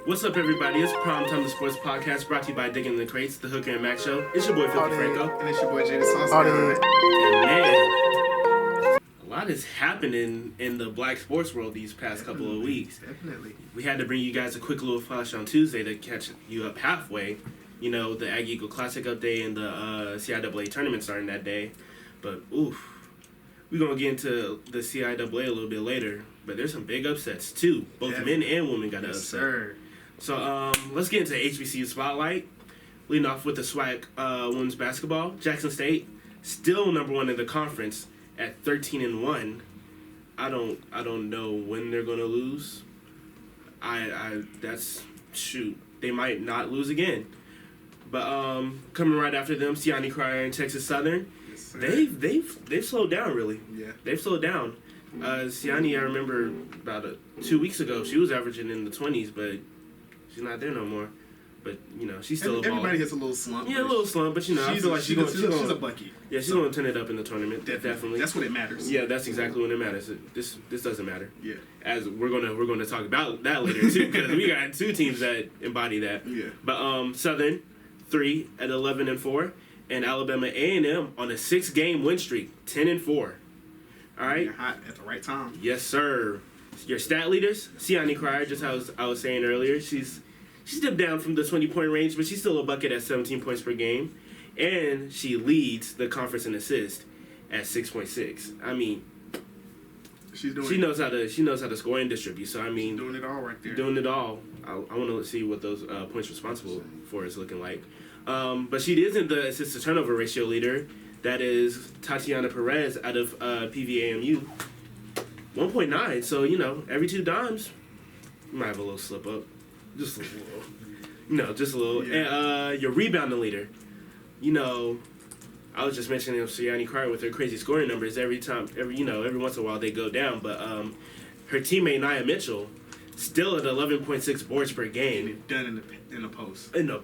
What's up, everybody? It's Prime Time the Sports Podcast, brought to you by Digging in the Crates, the Hooker and Mac Show. It's your boy, Filthy Franco. And it's your boy, Jada Sauce. And man, a lot is happening in the black sports world these past couple of weeks. Definitely. We had to bring you guys a quick little flash on Tuesday to catch you up halfway. You know, the Aggie Eagle Classic up day and the CIAA tournament starting that day. But, oof, we're going to get into the CIAA a little bit later. But there's some big upsets, too. Both men and women got an upset. Sir. So, let's get into HBCU Spotlight. Leading off with the SWAC women's basketball. Jackson State, still number one in the conference at 13-1. I don't know when they're going to lose. They might not lose again. But coming right after them, Siani Cryer and Texas Southern. Yes, sir. They've slowed down, really. Yeah. They've slowed down. Siani, I remember about 2 weeks ago, she was averaging in the 20s, but she's not there no more. But, you know, she's still a baller. Everybody has a little slump. Yeah, a little slump, but, you know, I feel like she's a bucket. Yeah, she's going to turn it up in the tournament. Definitely. That's what it matters. Yeah, that's exactly what it matters. This doesn't matter. Yeah. As we're gonna talk about that later, too, because we got two teams that embody that. Yeah. But Southern, 3 at 11-4, and Alabama A&M on a 6-game win streak, 10-4. All right. You're hot at the right time. Yes, sir. Your stat leaders, Siani Cryer, just as I was saying earlier, she's dipped down from the 20-point range, but she's still a bucket at 17 points per game, and she leads the conference in assist at 6.6. I mean, she knows how to score and distribute. So I mean, she's doing it all right there. Doing it all. I want to see what those points responsible for is looking like. But she isn't the assist to turnover ratio leader. That is Tatiana Perez out of PVAMU. 1.9. So, you know, every 2 dimes, you might have a little slip up. Just a little. No, just a little. Yeah. And your rebounding leader. You know, I was just mentioning Siani Cryer with her crazy scoring numbers every once in a while they go down. But her teammate, Nia Mitchell, still at 11.6 boards per game. Done in the post. In a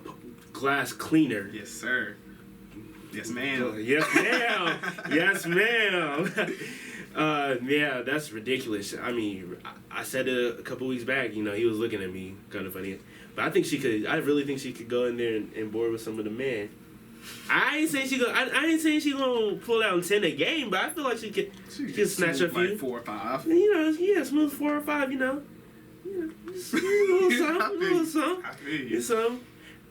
glass cleaner. Yes, sir. Yes, ma'am. Yes, ma'am. Yes, ma'am. Yeah, that's ridiculous. I mean, I said it a couple weeks back. You know, he was looking at me kind of funny. But I think she could. I really think she could go in there and board with some of the men. I ain't saying she gonna pull out 10 a game, but I feel like she could snatch a few. Like 4 or 5. You know, yeah, smooth 4 or 5. You know, just a little something.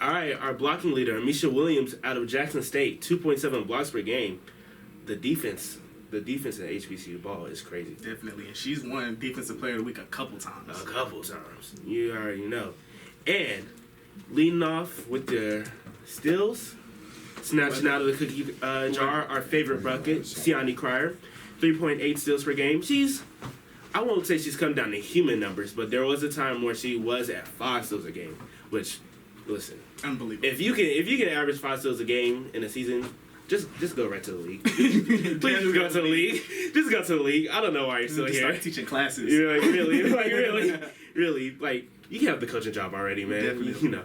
All right, our blocking leader, Amisha Williams, out of Jackson State, 2.7 blocks per game. The defense in HBCU ball is crazy. Definitely, and she's won Defensive Player of the Week a couple times. You already know. And leading off with the steals, snatching out of the cookie jar, our favorite bucket, Siani Cryer, 3.8 steals per game. I won't say she's come down to human numbers, but there was a time where she was at 5 steals a game, which, listen, unbelievable. If you can average 5 steals a game in a season, just go right to the league. Please just go to the league. Just go to the league. I don't know why you're still here. Start teaching classes. You're like, really, like, you can have the coaching job already, man. Definitely. You know.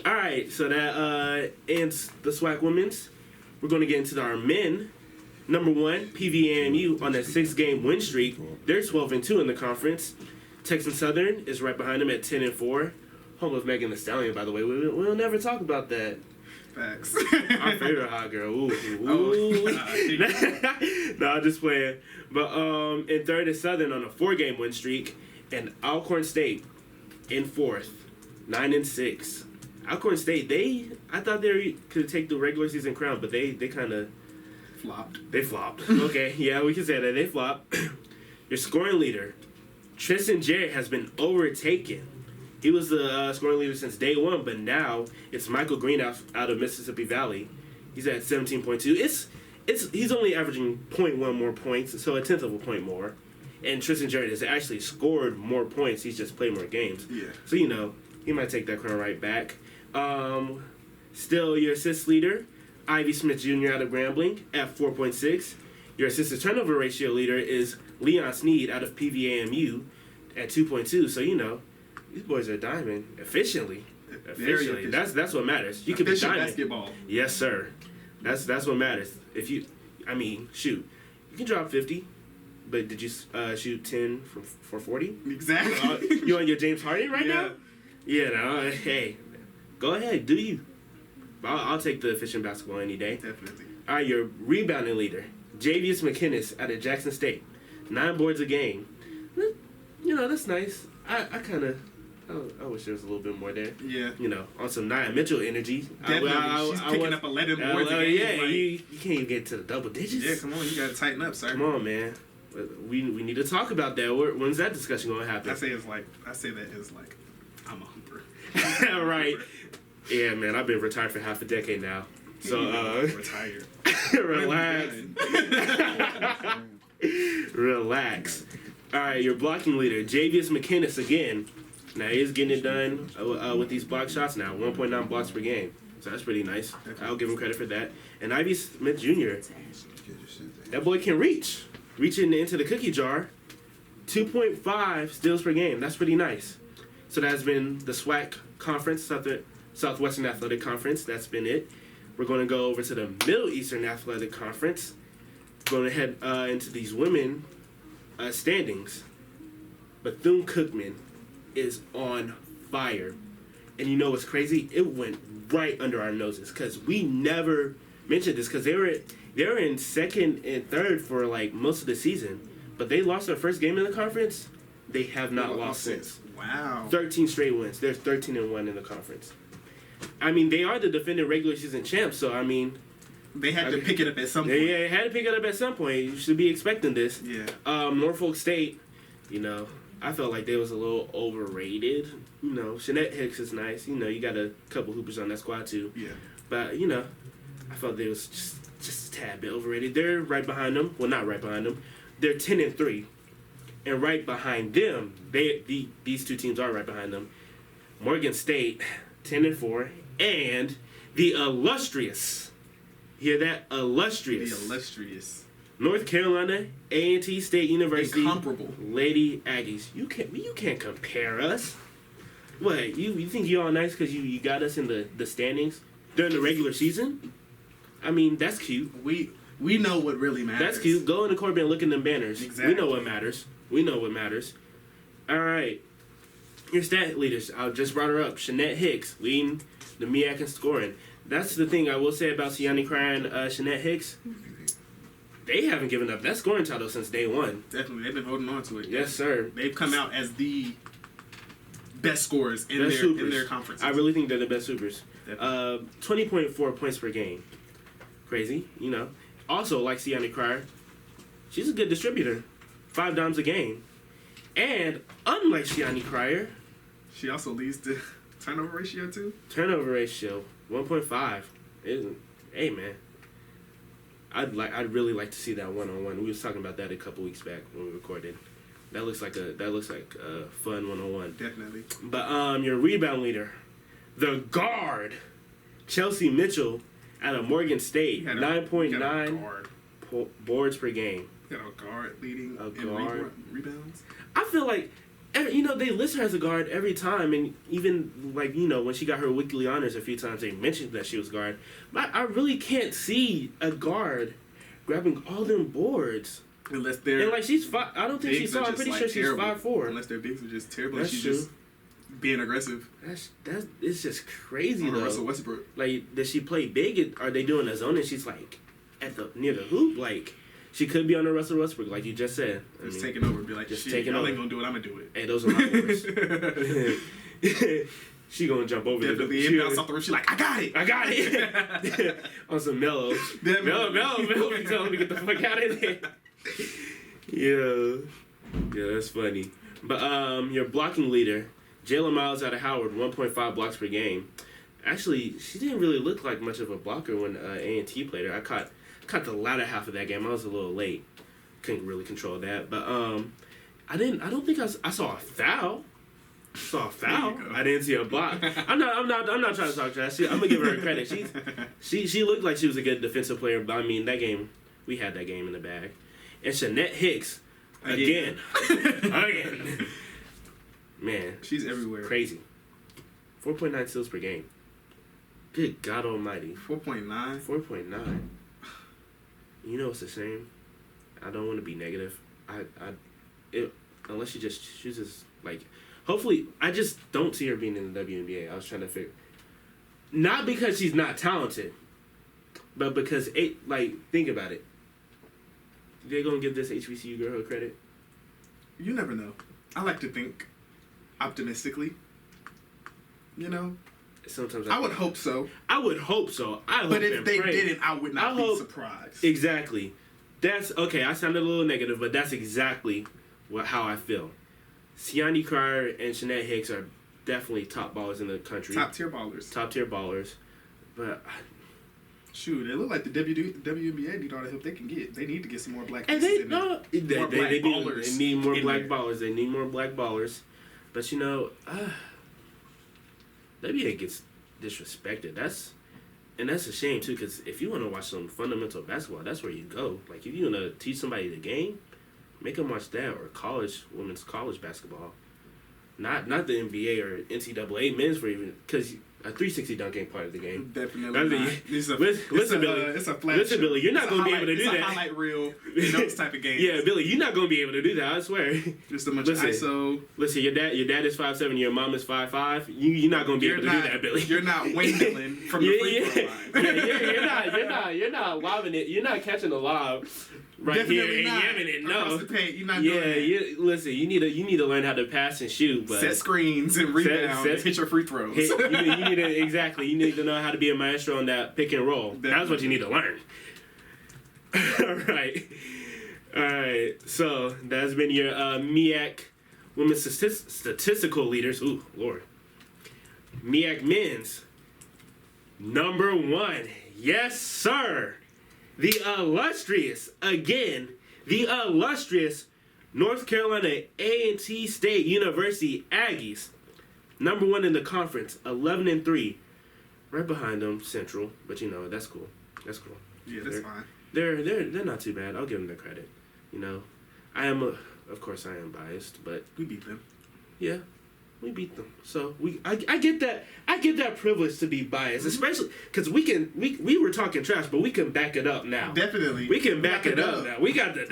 All right, so that ends the SWAC women's. We're going to get into our men. Number 1, PVAMU on a 6-game win streak. They're 12-2 in the conference. Texas Southern is right behind them at 10-4. Home of Meagan the Stallion, by the way. We'll never talk about that. Facts. Our favorite hot girl. Ooh. No, I'm just playing. But in third is Southern on a 4-game win streak, and Alcorn State in 4th, 9-6. Alcorn State, I thought they could take the regular season crown, but they kind of flopped. They flopped. Okay, yeah, we can say that they flopped. Your scoring leader, Tristan Jarrett, has been overtaken. He was the scoring leader since day one, but now it's Michael Green out of Mississippi Valley. He's at 17.2. He's only averaging 0.1 more points, so a tenth of a point more. And Tristan Jarrett has actually scored more points. He's just played more games. Yeah. So, you know, he might take that crown right back. Still, your assist leader, Ivy Smith Jr. out of Grambling at 4.6. Your assist to turnover ratio leader is Leon Sneed out of PVAMU at 2.2. So, you know, these boys are diamond efficiently. That's what matters. You can be diamond. Basketball. Yes, sir. That's what matters. You can drop 50, but did you shoot 10 for 40? Exactly. You on your James Harden right now? Yeah, no, hey, go ahead, do you. I'll take the efficient basketball any day. Definitely. All right, your rebounding leader, Javius McInnes out of Jackson State. 9 boards a game. You know, that's nice. I wish there was a little bit more there. Yeah. You know, on some Nia Mitchell energy. Definitely. She's picking up 11 boards a game. Yeah, you can't even get to the double digits. Yeah, come on. You got to tighten up, sir. Come on, man. We need to talk about that. When's that discussion going to happen? I say that is like, I'm a hooper. Right. Yeah, man. I've been retired for half a decade now. So, retired. Relax. Relax. All right, your blocking leader, Javius McInnes again. Now he's getting it done with these block shots now, 1.9 blocks per game. So that's pretty nice. I'll give him credit for that. And Ivy Smith Jr., that boy can reach into the cookie jar. 2.5 steals per game. That's pretty nice. So that's been the SWAC conference, Southwestern Athletic Conference. That's been it. We're going to go over to the Middle Eastern Athletic Conference. Going to head into these women standings. Bethune-Cookman is on fire. And you know what's crazy? It went right under our noses because we never mentioned this because they were in second and third for like most of the season. But they lost their first game in the conference. They have not lost since. Wow. 13 straight wins. They're 13-1 in the conference. I mean, they are the defending regular season champs, so I mean... They had to pick it up at some point. Yeah, they had to pick it up at some point. You should be expecting this. Yeah. Norfolk State, you know, I felt like they was a little overrated. You know, Shanette Hicks is nice. You know, you got a couple hoopers on that squad, too. Yeah. But, you know, I felt they was just a tad bit overrated. They're right behind them. Well, not right behind them. They're 10-3. And right behind them, these two teams are right behind them. Morgan State, 10-4. And the illustrious... Hear that? Illustrious. The illustrious. North Carolina A&T State University. Incomparable. Lady Aggies. You can't compare us. What? You think you're all nice because you got us in the standings during the regular season? I mean, that's cute. We know what really matters. That's cute. Go in the court and look at them banners. Exactly. We know what matters. We know what matters. All right. Your stat leaders. I just brought her up. Shanette Hicks leading the MEAC in scoring. That's the thing I will say about Siani Cry and Shanette Hicks. They haven't given up that scoring title since day one. Definitely. They've been holding on to it. Yes, sir. They've come out as the best scorers in their conference. I really think they're the best supers. 20.4 points per game. Crazy, you know. Also, like Siani Cry, she's a good distributor. 5 dimes a game. And unlike Siani Cryer, she also leads the turnover ratio, too? Turnover ratio. 1.5. Hey man, I'd really like to see that one-on-one. We was talking about that a couple weeks back when we recorded. That looks like a fun one-on-one. Definitely. But your rebound leader, the guard, Chelsea Mitchell, out of Morgan State, 9.9 boards per game. You got a guard leading in rebounds. I feel like, you know, they list her as a guard every time, and even, like, you know, when she got her weekly honors a few times, they mentioned that she was guard. But I really can't see a guard grabbing all them boards. Unless they're... And, like, she's five... I don't think she's tall. I'm pretty sure she's 5'4". Unless their bigs are just terrible. That's she's true. just being aggressive. It's just crazy, though. Russell Westbrook. Like, does she play big? Are they doing a zone and she's, like, near the hoop? Like... She could be on the Russell Westbrook, like you just said. Just taking over. Be like, just shit, taking y'all over. ain't gonna do it, I'm gonna do it. Hey, those are my boys. She gonna jump over Definitely inbounds off the roof. She like, I got it. On some Mello. Mello be telling me to get the fuck out of there. Yeah, that's funny. But your blocking leader, Jayla Miles out of Howard, 1.5 blocks per game. Actually, she didn't really look like much of a blocker when A&T played her. I caught the latter half of that game. I was a little late. Couldn't really control that. But I don't think I saw a foul. I didn't see a block. I'm not trying to talk trash. I'm gonna give her credit. She looked like she was a good defensive player, but I mean that game, we had that game in the bag. And Shanette Hicks again. Man, she's everywhere. Crazy. 4.9 steals per game. Good God Almighty. 4.9. 4.9. You know, it's a shame. I don't want to be negative. Unless she just chooses, like, Hopefully, I just don't see her being in the WNBA. I was trying to figure. Not because she's not talented, but because think about it. They're gonna give this HBCU girl her credit. You never know. I like to think optimistically. You know. Sometimes I would hope so. I would hope so. But if they didn't, I would not be surprised. Exactly. That's okay. I sounded a little negative, but that's exactly how I feel. Siani Cryer and Shanette Hicks are definitely top ballers in the country. Top tier ballers. But shoot, they look like the WNBA need all the help they can get. They need to get some more black. And they need more black ballers. They need more black ballers. But you know, WNBA gets disrespected. That's a shame too. Because if you want to watch some fundamental basketball, that's where you go. Like if you want to teach somebody the game, make them watch that or women's college basketball. Not the NBA or NCAA men's for even because a 360 dunk ain't part of the game. Definitely not. Listen, Billy. It's a flash. Listen, Billy. You're not going to be able to do that. It's a highlight reel in those type of games. Yeah, Billy. You're not going to be able to do that. I swear. Just a bunch of ISO. Listen, your dad is 5'7", your mom is 5'5". You're not going to be able to do that, Billy. You're not windmilling from the free throw line. You're not lobbing it. You're not catching the lob. Right Definitely here not. and yamming it. No, across the paint, you're not doing that. Listen, you need to learn how to pass and shoot, but set screens and rebound, and hit your free throws. You need to know how to be a maestro on that pick and roll. Definitely. That's what you need to learn. All right. So that's been your MEAC women's statistical leaders. Ooh, Lord. MEAC men's number 1. Yes, sir. The illustrious North Carolina A&T State University Aggies, number 1 in the conference, 11-3. Right behind them, Central, but you know that's cool. Yeah, that's fine. They're not too bad. I'll give them their credit. You know, of course I am biased, but we beat them. Yeah. We beat them, so I get that. I get that privilege to be biased, especially because we were talking trash, but we can back it up now. Definitely, we can back it up now. We got the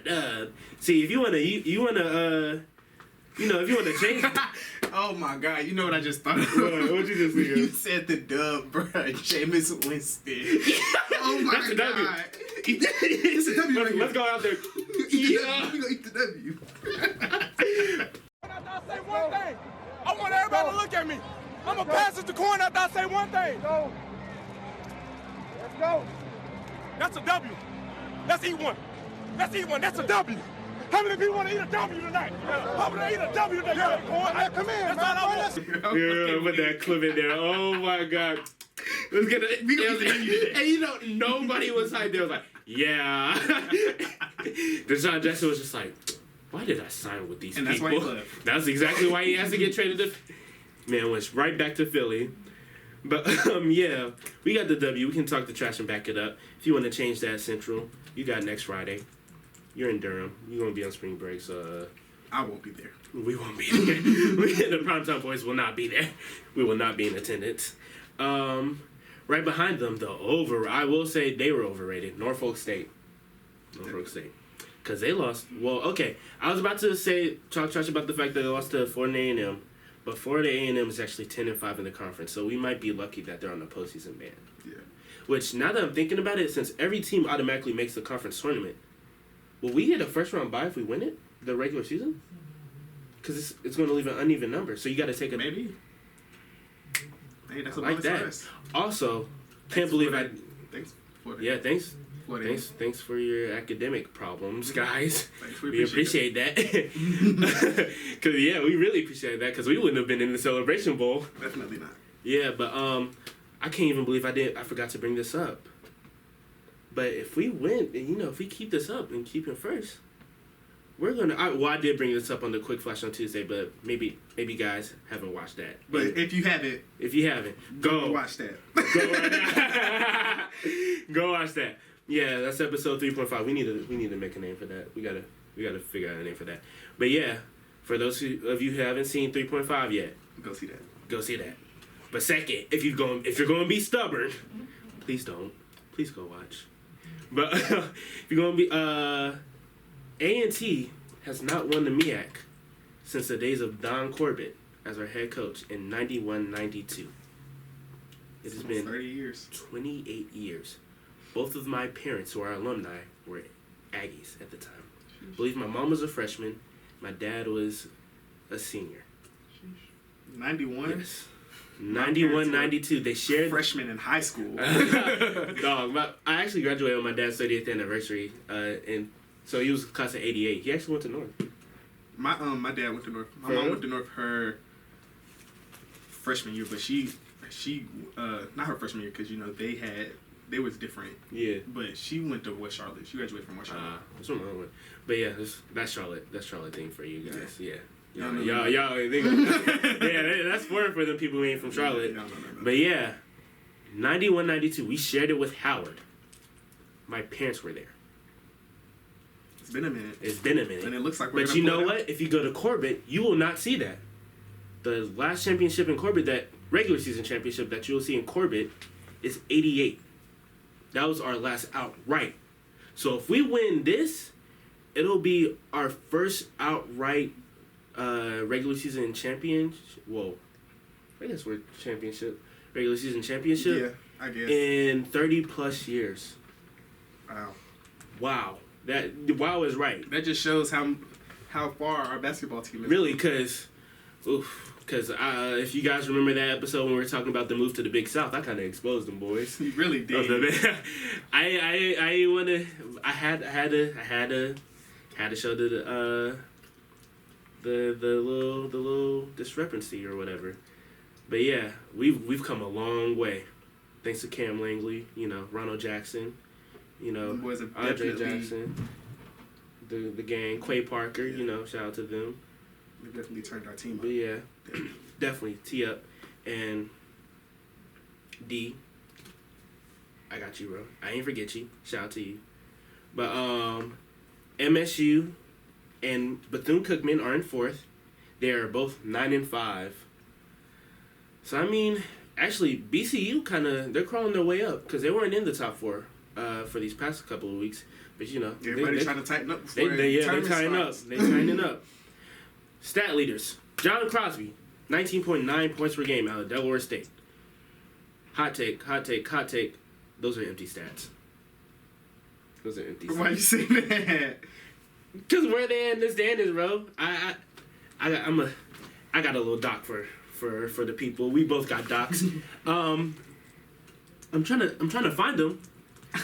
dub. See, if you wanna if you wanna change. Oh my God! You know what I just thought of? What'd you just think? You said the dub, bro. Jameis Winston. Oh my That's God! It's a W. Let's go out there. We gonna eat the W. After I say one thing, I want everybody to look at me. I'm going to pass it to Corn after I say one thing. Let's go. That's a W. Let's eat one. That's a W. How many people want to eat a W tonight? How many eat a W tonight? Corn, come in. That's all I want. Yeah, put that clip in there. Oh my God. Let's get it. And you know, nobody was hyped. They was like, yeah. Deshaun Jackson was just like, why did I sign with these people? That's why he left. That's exactly why he has to get traded to... Man, went right back to Philly. But, yeah, we got the W. We can talk the trash and back it up. If you want to change that, Central, you got next Friday. You're in Durham. You're going to be on spring break, so... I won't be there. We won't be there. The Primetime Boys will not be there. We will not be in attendance. Right behind them, I will say they were overrated. Norfolk State. Because they lost. Well, okay. I was about to talk trash about the fact that they lost to Florida A&M, but Florida A&M is actually 10-5 in the conference, so we might be lucky that they're on the postseason ban. Yeah. Which, now that I'm thinking about it, since every team automatically makes the conference tournament, will we get a first round bye if we win it, the regular season? Because it's going to leave an uneven number, so you got to take a maybe. Hey, that's a like that. For us. Also, can't believe Thanks, Florida. Yeah, thanks. Thanks for your academic problems, guys. We appreciate that. Cause we really appreciate that because we wouldn't have been in the Celebration Bowl. Definitely not. Yeah, but I can't even believe I forgot to bring this up. But if we win, if we keep this up and keep it first, we're gonna. I did bring this up on the Quick Flash on Tuesday, but maybe guys haven't watched that. But if you haven't, go watch that. Go watch that. Yeah, that's episode 3.5. We need to make a name for that. We gotta figure out a name for that. But yeah, for those of you who haven't seen 3.5 yet, go see that. Go see that. But second, if you're going to be stubborn, please don't. Please go watch. But if you're going to be A&T has not won the MEAC since the days of Don Corbett as our head coach in 91-92. It has been 30 years. 28 years. Both of my parents, who are alumni, were Aggies at the time. I believe my mom was a freshman. My dad was a senior. 91? Yes. 91, 92. They shared... Freshman in high school. Dog, I actually graduated on my dad's 30th anniversary. And so he was class of 88. He actually went to North. My dad went to North. My mom went to North her freshman year, but she not her freshman year because they was different. Yeah. But she went to West Charlotte. She graduated from West Charlotte. That's what my mom went. But yeah, that's Charlotte. That's Charlotte thing for you guys. Yeah. Y'all, that's foreign for them people who ain't from Charlotte. No. But yeah, 91, 92. We shared it with Howard. My parents were there. It's been a minute. And it looks like we're But you know what? If you go to Corbett, you will not see that. The last championship in Corbett, that regular season championship that you will see in Corbett, is 88. That was our last outright. So if we win this, it'll be our first outright regular season championship. Whoa. I guess we're championship. Regular season championship. Yeah, I guess. In 30 plus years. Wow. That wow is right. That just shows how far our basketball team is. Really, because if you guys remember that episode when we were talking about the move to the Big South, I kind of exposed them boys. You really did. I had to show the little discrepancy or whatever. But yeah, we've come a long way, thanks to Cam Langley, Ronald Jackson, Andre Jackson, the gang, Quay Parker, shout out to them. We definitely turned our team up. But yeah, definitely T up and D. I got you, bro. I ain't forget you. Shout out to you. But MSU and Bethune-Cookman are in fourth. They are both 9-5. So I mean, actually, BCU they're crawling their way up because they weren't in the top four for these past couple of weeks. But everybody's trying to tighten up. They're tightening up. They're tightening up. Stat leaders: John Crosby, 19.9 points per game out of Delaware State. Hot take. Those are empty stats. Why you saying that? Because where they in this standings, bro. I got a little doc for the people. We both got docs. I'm trying to find them.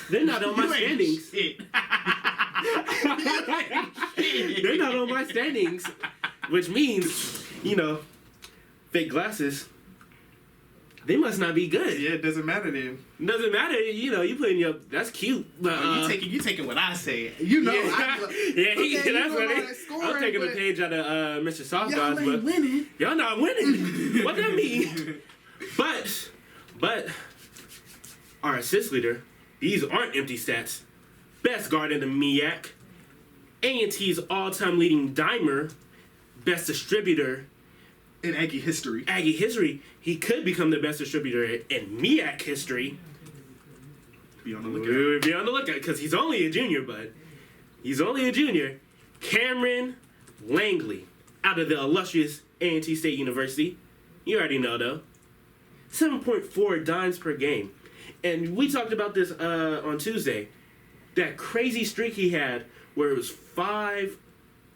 They're not on my standings. They're not on my standings, which means, fake glasses. They must not be good. Yeah, it doesn't matter then. Doesn't matter. You putting your... That's cute. But, you taking what I say. That's what I'm taking a page out of Mr. Soft Guys. Y'all ain't winning. Y'all not winning. What that mean? But our assist leader, these aren't empty stats. Best guard in the MEAC. A&T's all-time leading dimer. Best distributor. In Aggie history. He could become the best distributor in MEAC history. Be on the lookout. Be on the lookout, because he's only a junior, bud. He's only a junior. Cameron Langley, out of the illustrious A&T State University. You already know, though. 7.4 dimes per game. And we talked about this on Tuesday. That crazy streak he had where it was 5,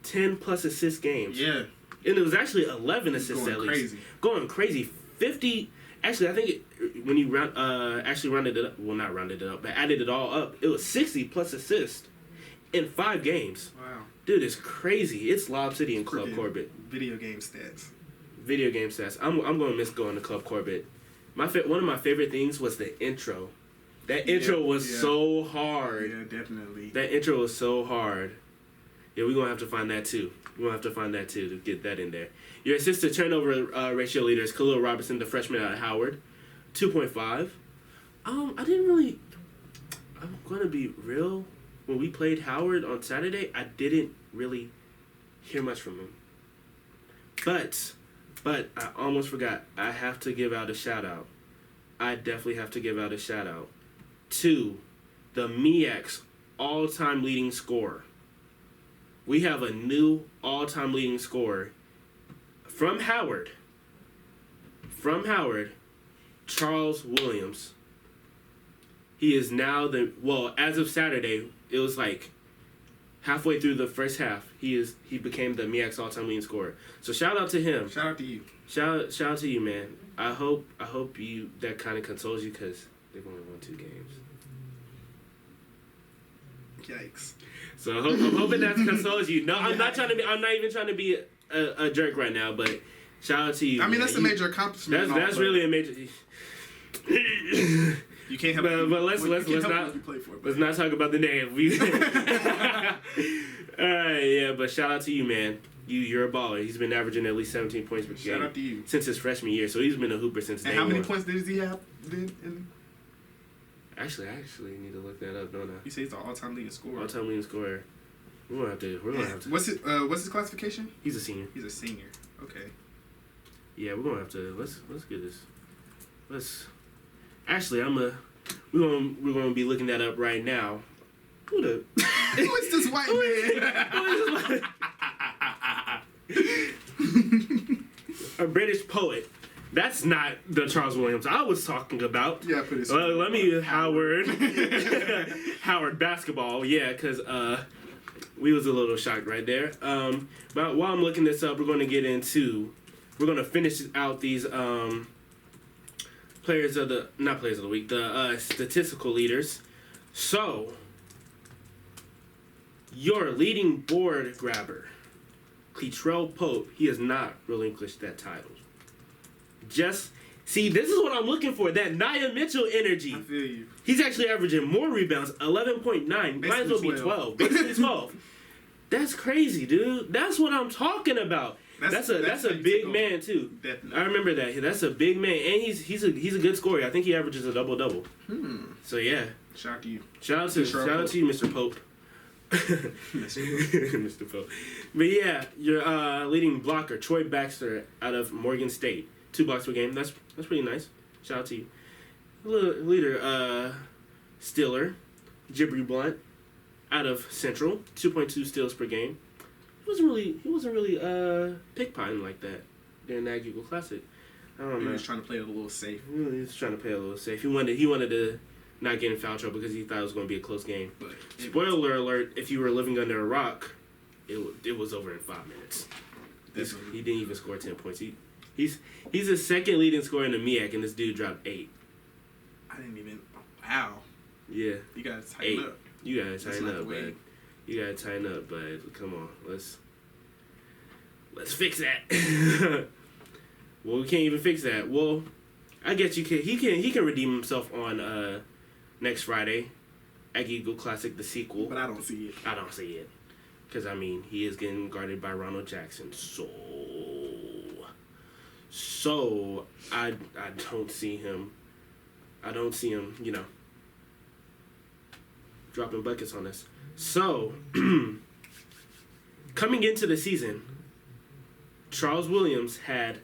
10-plus assist games. Yeah. And it was actually 11 assists at least. Crazy. Going crazy. 50. Actually, I think when you rounded it up, well, not rounded it up, but added it all up, it was 60-plus assists in 5 games. Wow. Dude, it's crazy. It's Lob City and Club Corbett. Video game stats. I'm going to miss going to Club Corbett. One of my favorite things was the intro. That intro was so hard. Yeah, definitely. That intro was so hard. Yeah, we're going to have to find that too. To get that in there. Your assist to turnover ratio leader is Khalil Robertson, the freshman out of Howard, 2.5. I'm going to be real. When we played Howard on Saturday, I didn't really hear much from him. But I almost forgot. I have to give out a shout out. I definitely have to give out a shout out to the MEAC's all-time leading scorer. We have a new all-time leading scorer From Howard, Charles Williams. He is now as of Saturday, it was like halfway through the first half. He became the MEAC's all-time leading scorer. So shout out to him. Shout out to you. Shout out to you, man. I hope you that kind of consoles you because they've only won 2 games. Yikes. So I'm hoping that consoles you. No, I'm not even trying to be a jerk right now, but shout out to you. I mean, man. that's a major accomplishment. That's really a major. You can't have. But let's not talk about the name. All right, yeah, but shout out to you, man. You're a baller. He's been averaging at least 17 points per game. Shout out to you. Since his freshman year, so he's been a hooper since day one. And how many points did he have? Actually, I need to look that up, don't I? You say he's the all-time leading scorer. All-time leading scorer. We're gonna have to. What's his classification? He's a senior. He's a senior. Okay. Yeah, we're gonna have to. Let's get this. Actually, we're gonna be looking that up right now. Who is this white man? A British poet. That's not the Charles Williams I was talking about. Yeah, put it. Let me Howard. Howard basketball. Yeah, because we was a little shocked right there. But while I'm looking this up, we're going to finish out these not players of the week, the statistical leaders. So, your leading board grabber, Cletrell Pope, he has not relinquished that title. See, this is what I'm looking for, that Nia Mitchell energy. I feel you. He's actually averaging more rebounds, 11.9. Might as well be 12. Basically 12. That's crazy, dude. That's what I'm talking about. That's a big man too. Definitely. I remember that. That's a big man, and he's a good scorer. I think he averages a double-double. So yeah. Shout out to you. Shout out to you, Mr. Pope. Mr. Pope. But yeah, your leading blocker, Troy Baxter, out of Morgan State, 2 blocks per game. That's pretty nice. Shout out to you. Leader, Jibri Blunt, out of Central, 2.2 steals per game. He wasn't really pickpocketing like that during the Ag Eagle Classic. I don't know. He was trying to play it a little safe. He was trying to play a little safe. He wanted to not get in foul trouble because he thought it was going to be a close game. But spoiler alert: if you were living under a rock, it was over in 5 minutes. He didn't even score 10 points. He's the second leading scorer in the MEAC, and this dude dropped 8. I didn't even. Wow. Yeah. You gotta tighten up. You gotta tighten up, man. You gotta tighten up, but come on, let's fix that. Well, we can't even fix that. Well, I guess you can. He can redeem himself on next Friday, Ag Eagle Classic, the sequel. But I don't see it. I don't see it, because I mean he is getting guarded by Ronald Jackson. So I don't see him. Dropping buckets on us. So, coming into the season, Charles Williams had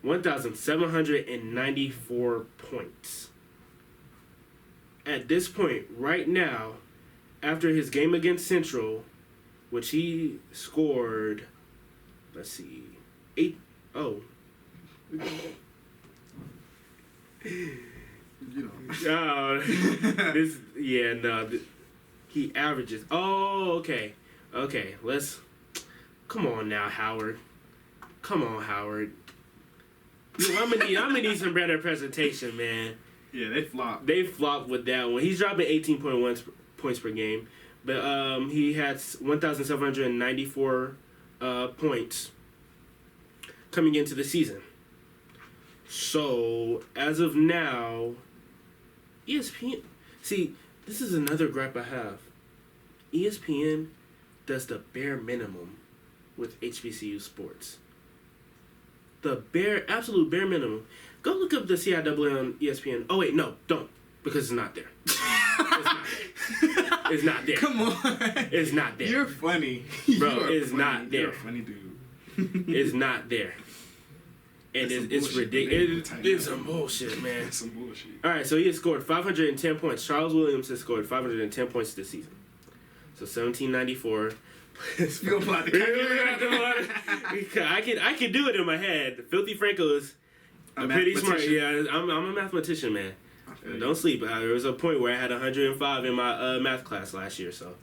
1,794 points. At this point, right now, after his game against Central, which he scored, 8. Oh. He averages. Oh, okay. Come on now, Howard. I'm gonna need some better presentation, man. Yeah, they flopped. They flopped with that one. He's dropping 18.1 points per game, but he had 1,794 points coming into the season. So, as of now, ESPN... See, this is another gripe I have. ESPN does the bare minimum with HBCU sports. The absolute bare minimum. Go look up the CIAA on ESPN. Oh, wait, no, don't. Because it's not there. It's not there. Come on. It's not there. You're funny. Bro, it's not there. You're a funny dude. It's not there. And it's ridiculous. It's some bullshit, man. It's some bullshit. All right, so he has scored 510 points. Charles Williams has scored 510 points this season. So 1,794 You gonna pull out the calculator? I can do it in my head. Filthy Franco is pretty smart. Yeah, I'm a mathematician, man. Don't sleep. There was a point where I had 105 in my math class last year. So,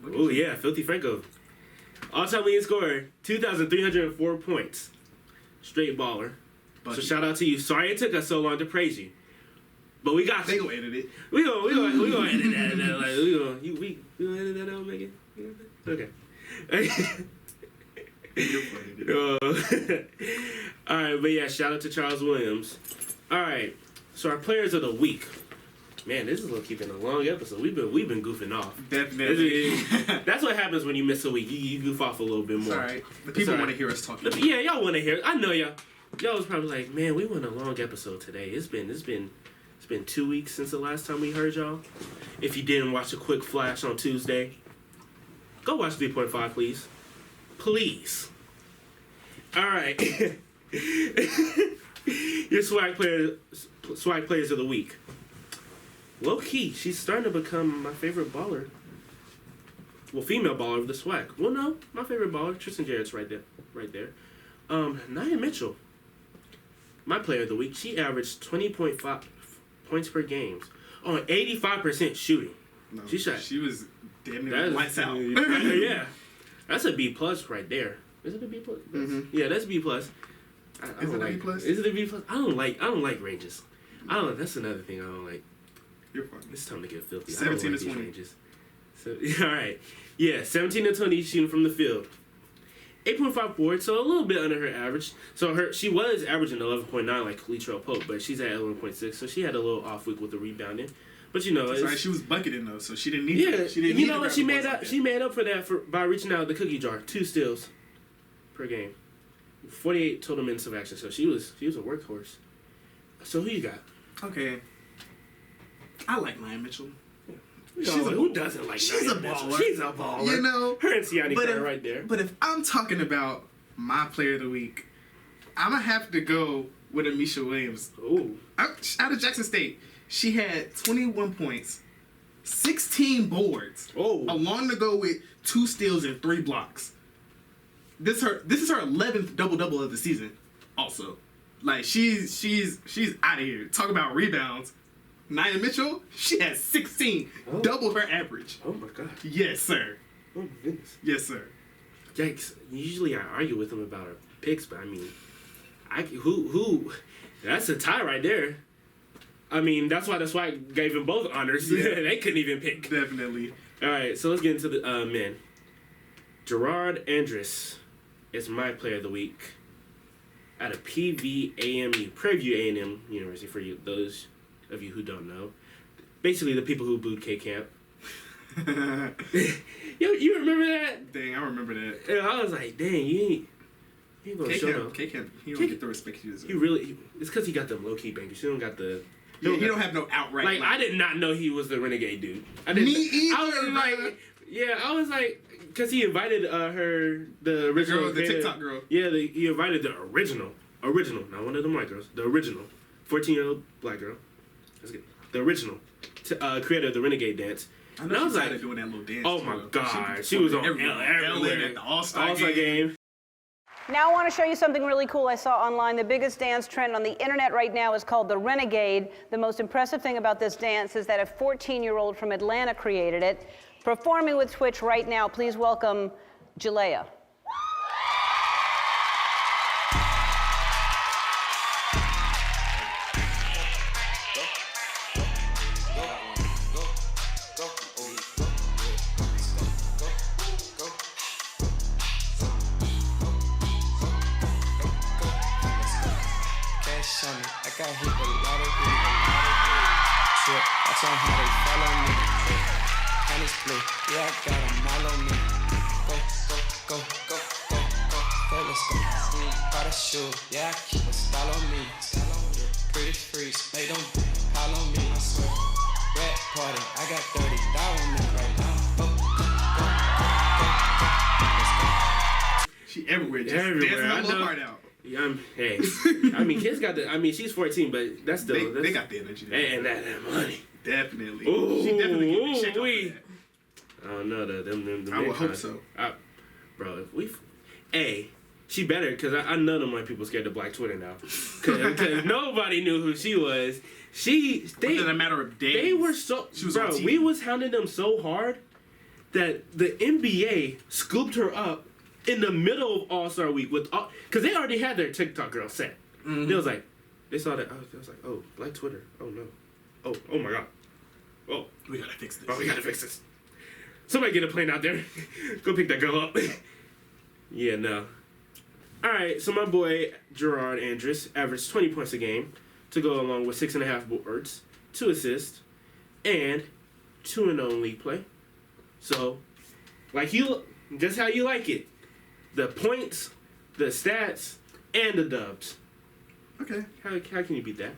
oh yeah, Filthy Franco, all-time leading scorer, 2,304 points, straight baller. So shout out to you. Sorry it took us so long to praise you, but we got you. They gonna edit it. We gonna edit that. Like, we gonna edit that out, Meagan. Okay. All right, but yeah, shout out to Charles Williams. All right, so our players of the week. Man, this is keeping a long episode. We've been goofing off. Definitely. That's what happens when you miss a week. You goof off a little bit more. All right. The people want to hear us talking. Yeah, y'all want to hear. I know y'all. Y'all was probably like, man, we want a long episode today. It's been 2 weeks since the last time we heard y'all. If you didn't watch a quick flash on Tuesday, go watch 3.5, please. Please. All right. Your swag players of the week. Low key, she's starting to become my favorite baller. Well, female baller of the swag. Well, no, my favorite baller, Tristan Jarrett's right there. Nia Mitchell, my player of the week. She averaged 20.5 points per game on 85% shooting. No, she was damn near lights out. Yeah, that's a B plus right there. Is it a B plus? Mm-hmm. Yeah, that's B plus. Is it a B plus? Is it a B plus? I don't like ranges. That's another thing I don't like. You're fine. It's time to get filthy. 17 to 20. Ranges. So, all right. Yeah, 17 to 20 shooting from the field. 8.5 boards, so a little bit under her average. So she was averaging 11.9 like Latrell Pope, but she's at 11.6, so she had a little off week with the rebounding. But you know, she was bucketing though, so she didn't need. Yeah, she didn't you know what? She made up for that by reaching out the cookie jar, 2 steals per game, 48 total minutes of action. So she was a workhorse. So who you got? Okay, I like Nia Mitchell. Who doesn't like Nia Mitchell? She's a baller. You know, her and Siani are right there. But if I'm talking about my player of the week, I'm gonna have to go with Amisha Williams. Ooh, out of Jackson State. She had 21 points, 16 boards, along to go with 2 steals and 3 blocks. This is her 11th double-double of the season. Also, like she's out of here. Talk about rebounds. Nia Mitchell, she has 16, double her average. Oh my god. Yes, sir. Oh my goodness. Yes, sir. Yikes! Usually I argue with him about her picks, but I mean, who? That's a tie right there. I mean, that's why I gave them both honors. Yeah. They couldn't even pick. Definitely. All right, so let's get into the men. Gerard Andrus is my player of the week out of PVAMU, Prairie View A&M University, for those of you who don't know. Basically, the people who booed K-Camp. Yo, you remember that? Dang, I remember that. And I was like, dang, you ain't gonna show up. K-Camp, he don't get the respect he deserves. It's because he got them low-key bangers. He don't got the... Yeah, he don't have no outright. Like, I did not know he was the Renegade dude. Me either. I was like, because he invited the original, the TikTok girl. Yeah, he invited the original, not one of them white girls, the original, 14-year-old black girl. That's good. The original creator of the Renegade dance. And I was like, doing that little dance. Oh my god, she was on everywhere at the All-Star game. Now I want to show you something really cool I saw online. The biggest dance trend on the internet right now is called the Renegade. The most impressive thing about this dance is that a 14-year-old from Atlanta created it. Performing with Twitch right now, please welcome Jalea. I hit a lot of trip. I tell them how they follow me. Honestly, yeah, I got a mile on me. Go, let's go. By the shoe, yeah, I keep a style on me. Pretty freaks, they don't pile on me. I swear. Red party, I got 30 on me right now. Go. She everywhere, just dancing her little heart out. Yeah, hey, I mean, kids got she's 14, but that's still... They got the energy. And that money. Definitely. Ooh, she definitely get a check off of that. I don't know, them I would hope so. bro, she better, because I know them white people scared of Black Twitter now. Because nobody knew who she was. Within a matter of days. They were so... Bro, we was hounding them so hard that the NBA scooped her up in the middle of All-Star Week with all... Because they already had their TikTok girl set. Mm-hmm. They saw that. I was like, oh, Black Twitter. Oh, no. Oh my God. Oh. We gotta fix this. Oh, we gotta fix this. Somebody get a plane out there. Go pick that girl up. Yeah, no. All right, so my boy Gerard Andrus averaged 20 points a game to go along with 6.5 boards, 2 assists, and 2-0 in league play. So, just how you like it. The points, the stats, and the dubs. Okay. How can you beat that?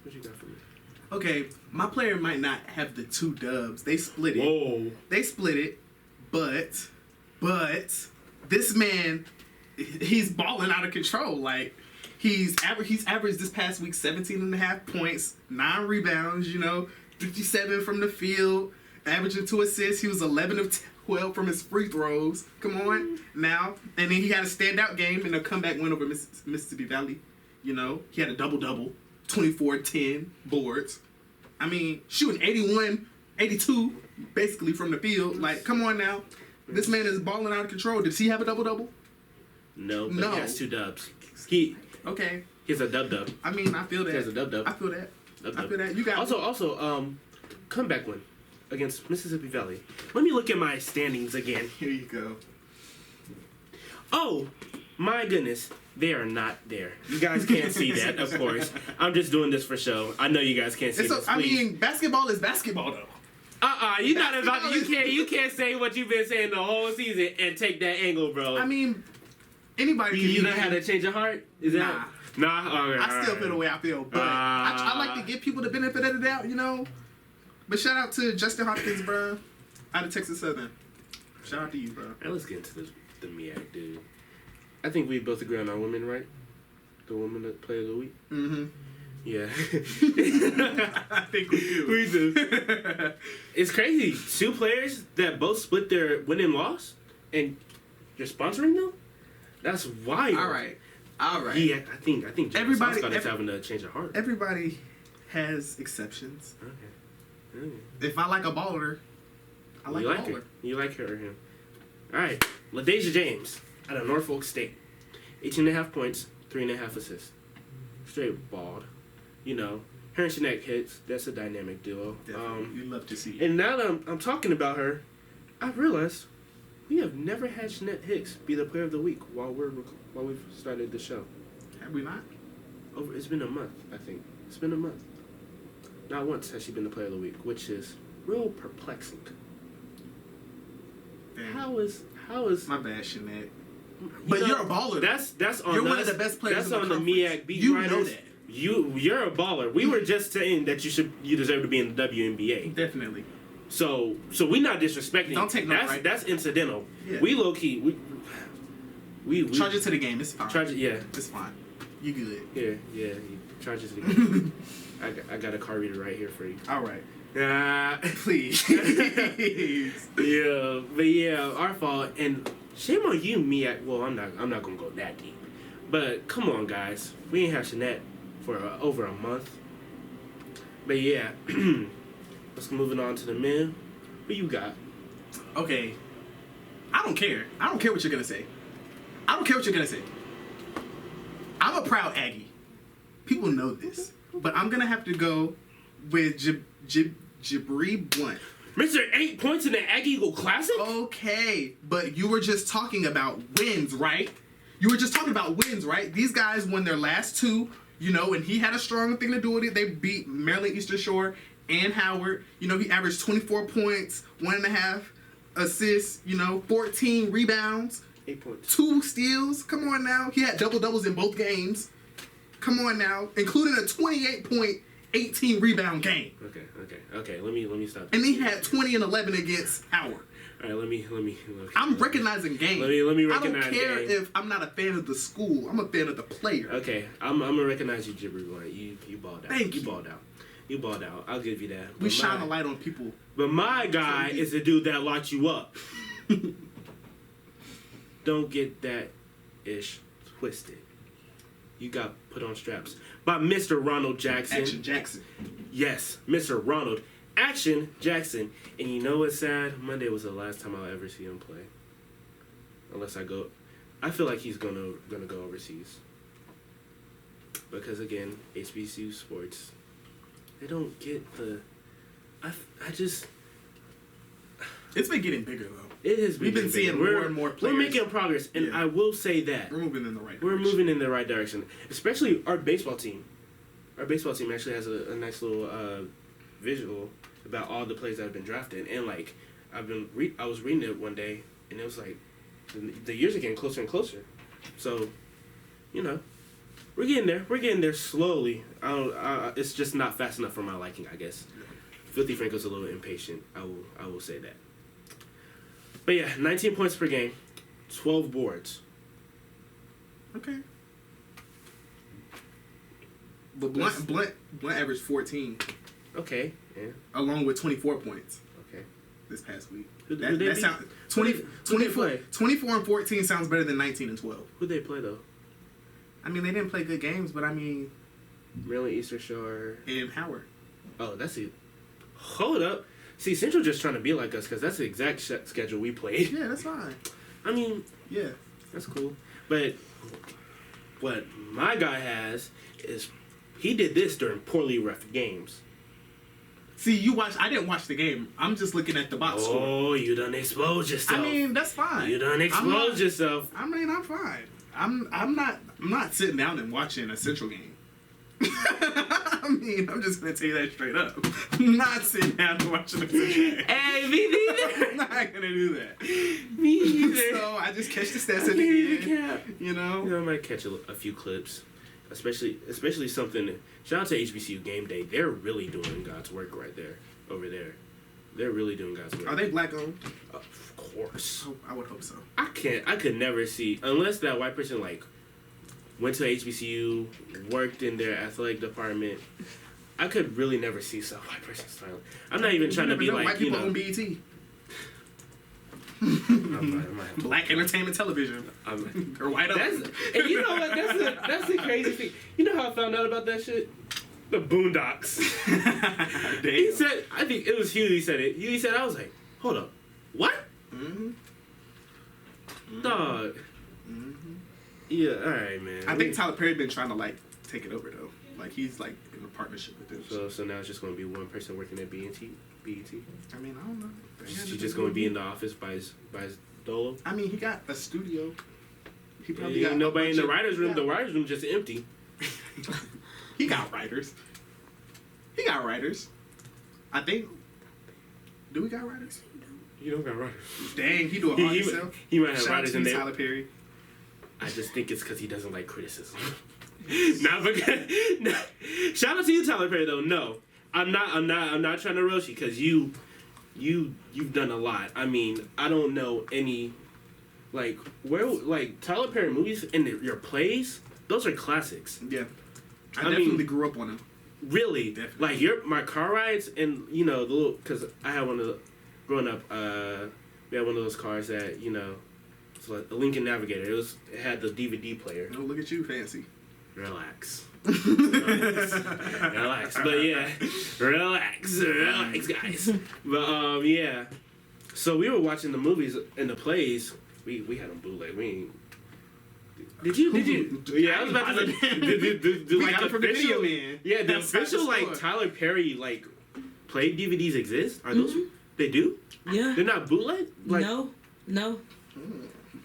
What you got for me? Okay, my player might not have the 2 dubs. They split it. Whoa. They split it, but this man, he's balling out of control. Like, he's averaged this past week 17.5 points, 9 rebounds, 57 from the field, averaging 2 assists. He was 11 of 12 from his free throws. Come on now. And then he had a standout game in a comeback win over Mississippi Valley. He had a double-double, 24-10 boards. I mean, shooting 81, 82 basically from the field. Like, come on now. This man is balling out of control. Does he have a double-double? No, but he has 2 dubs. Okay. He's a dub-dub. I mean, I feel that. He has a dub-dub. I feel that. Dub-dub. I feel that. You got Also, comeback win against Mississippi Valley. Let me look at my standings again. Here you go. Oh, my goodness. They are not there. You guys can't see that, of course. I'm just doing this for show. I know you guys can't see this. I mean, basketball is basketball, though. You're not about to, you can't say what you've been saying the whole season and take that angle, bro. I mean, anybody can. You don't have to change your heart? Is that? Nah. Okay, I still feel the way I feel, but I like to give people the benefit of the doubt, But shout out to Justin Hopkins, bro, out of Texas Southern. Shout out to you, bro. Right, let's get into the MEAC, dude. I think we both agree on our women, right? The women that play of the week? Mm-hmm. Yeah. I think we do. We do. It's crazy. 2 players that both split their win and loss, and you're sponsoring them? That's wild. All right. Yeah, I think everybody's having to change their heart. Everybody has exceptions. Okay. If I like a baller, I like a baller. Her. You like her or him. All right. LaDeja James out of Norfolk State. 18.5 points, 3.5 assists. Straight balled. Her and Shanae hits. That's a dynamic duo. Definitely. You love to see it. And now that I'm talking about her, I realized we have never had Shanae Hicks be the player of the week while we've started the show. Have we not? It's been a month, I think. It's been a month. Not once has she been the player of the week, which is real perplexing. Damn. How is my bad, Shanae? But you're a baller. That's on. You're one of the best players. That's in the on the MEAC beat you writers. Know that. You're a baller. We were just saying that you deserve to be in the WNBA. Definitely. So we not disrespecting. Don't take no right. That's incidental. Yeah. We low key we charge it to the game. It's fine. Charge it. Yeah. It's fine. You good? Yeah. You charge it to the game. I got a card reader right here for you. All right. Please. Yeah, but yeah, our fault. And shame on you, MEAC. Well, I'm not gonna go that deep. But come on, guys. We ain't have Shanae for over a month. But yeah, let's moving on to the men. What you got? Okay. I don't care. I don't care what you're gonna say. I'm a proud Aggie. People know this. But I'm gonna have to go with Jabri Blunt. Mr. 8 points in the Aggie Eagle Classic? Okay, but you were just talking about wins, right? These guys won their last 2, and he had a strong thing to do with it. They beat Maryland Eastern Shore and Howard. He averaged 24 points, 1.5 assists, 14 rebounds, 8 points, 2 steals. Come on now. He had double-doubles in both games. Come on now, including a 28-point, 18 rebound game. Okay. Let me stop. And he had 20 and 11 against Howard. All right, let me. I'm recognizing game. Let me recognize. I don't care game. if I'm not a fan of the school. I'm a fan of the player. Okay, I'm gonna recognize you, Jibber Blunt. You balled out. Thank you. You balled out. I'll give you that. We shine a light on people. But my guy is the dude that locked you up. Don't get that ish twisted. You got put on straps by Mr. Ronald Jackson. Action Jackson. Yes, Mr. Ronald Action Jackson. And you know what's sad? Monday was the last time I'll ever see him play. Unless I go, I feel like he's gonna go overseas. Because again, HBCU sports, they don't get the. I just. It's been getting bigger though. It is. We've been seeing more and more players. We're making progress, and I will say that we're moving in the right. We're moving in the right direction, especially our baseball team. Our baseball team actually has a nice little visual about all the players that have been drafted, and like I was reading it one day, and it was like the years are getting closer and closer. So, you know, we're getting there. We're getting there slowly. It's just not fast enough for my liking, I guess. Filthy Franco's a little impatient. I will say that. But yeah, 19 points per game, 12 boards. Okay. But Blunt averaged 14. Okay. Yeah. Along with 24 points. Okay. This past week. That sounds 24 and 14 sounds better than 19 and 12. Who'd they play though? I mean, they didn't play good games, but I mean, Maryland Eastern Shore and Howard. Oh, that's it. Hold up. See, Central just trying to be like us because that's the exact schedule we played. Yeah, that's fine. I mean, yeah, that's cool. But what my guy has is he did this during poorly ref games. See, I didn't watch the game. I'm just looking at the box score. Oh, you done exposed yourself. I mean, that's fine. You done exposed yourself. I mean, I'm fine. I'm not sitting down and watching a Central game. I mean, I'm just gonna tell you that straight up. I'm not sitting down and watching a Central game. Hey, me neither. I'm not gonna do that. Me neither. So I just catch the stats at the end. You know, I might catch a few clips. Especially something. Shout out to HBCU Game Day. They're really doing God's work right there, over there. They're really doing God's work. Are they black owned? Of course. I would hope so. I could never see unless that white person like went to HBCU, worked in their athletic department. I could really never see some white person smiling. I'm not even trying to be like white people own BET. Black entertainment television. Or white owned. And you know what? That's the crazy thing. You know how I found out about that shit? The Boondocks. He said, I think it was Hugh. He said it. He said, I was like, hold up, what? Mm-hmm. Dog. Mm-hmm. Yeah, all right, man. I think Tyler Perry been trying to like take it over though. Like he's like in a partnership with them. So now it's just going to be one person working at BET. I mean, I don't know. She's just going to be in the office by his dolo. I mean, he got a studio. He probably got nobody in the writers' room. Yeah. The writers' room just empty. He got writers. I think. Do we got writers? You don't got writers. Dang, he do it all himself. He might have writers in there. Tyler Perry. I just think it's because he doesn't like criticism. Not because. No. Shout out to you, Tyler Perry. Though no, I'm not trying to roast you because you've done a lot. I mean, I don't know any like Tyler Perry movies and your plays. Those are classics. Yeah, I definitely grew up on them. Really, definitely. Like my car rides and the little because I had one of the growing up. We had one of those cars that it's like a Lincoln Navigator. It had the DVD player. Oh, look at you, fancy. Relax. Relax. But yeah, relax, guys. But yeah. So we were watching the movies and the plays. We had them bootleg. We ain't. Did you? Yeah, I was about to say. Do we like got it from the official? video, man. Yeah, the official like Tyler Perry like play DVDs exist. Are those? They do? Yeah. They're not bootleg. Like, no.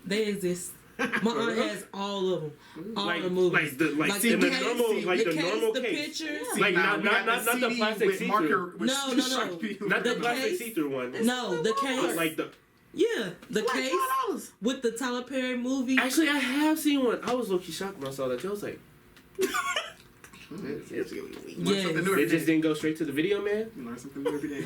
They exist. My aunt has all of them, all the movies. The normal the case. Pictures. Yeah. Like not the plastic see-through. No. Not the plastic see-through one. No, the case. Like the. Yeah, the case $5. With the Tyler Perry movie. Actually, I have seen one. I was low-key shocked when I saw that. I was like, they just didn't go straight to the video, man. You learn something new every day.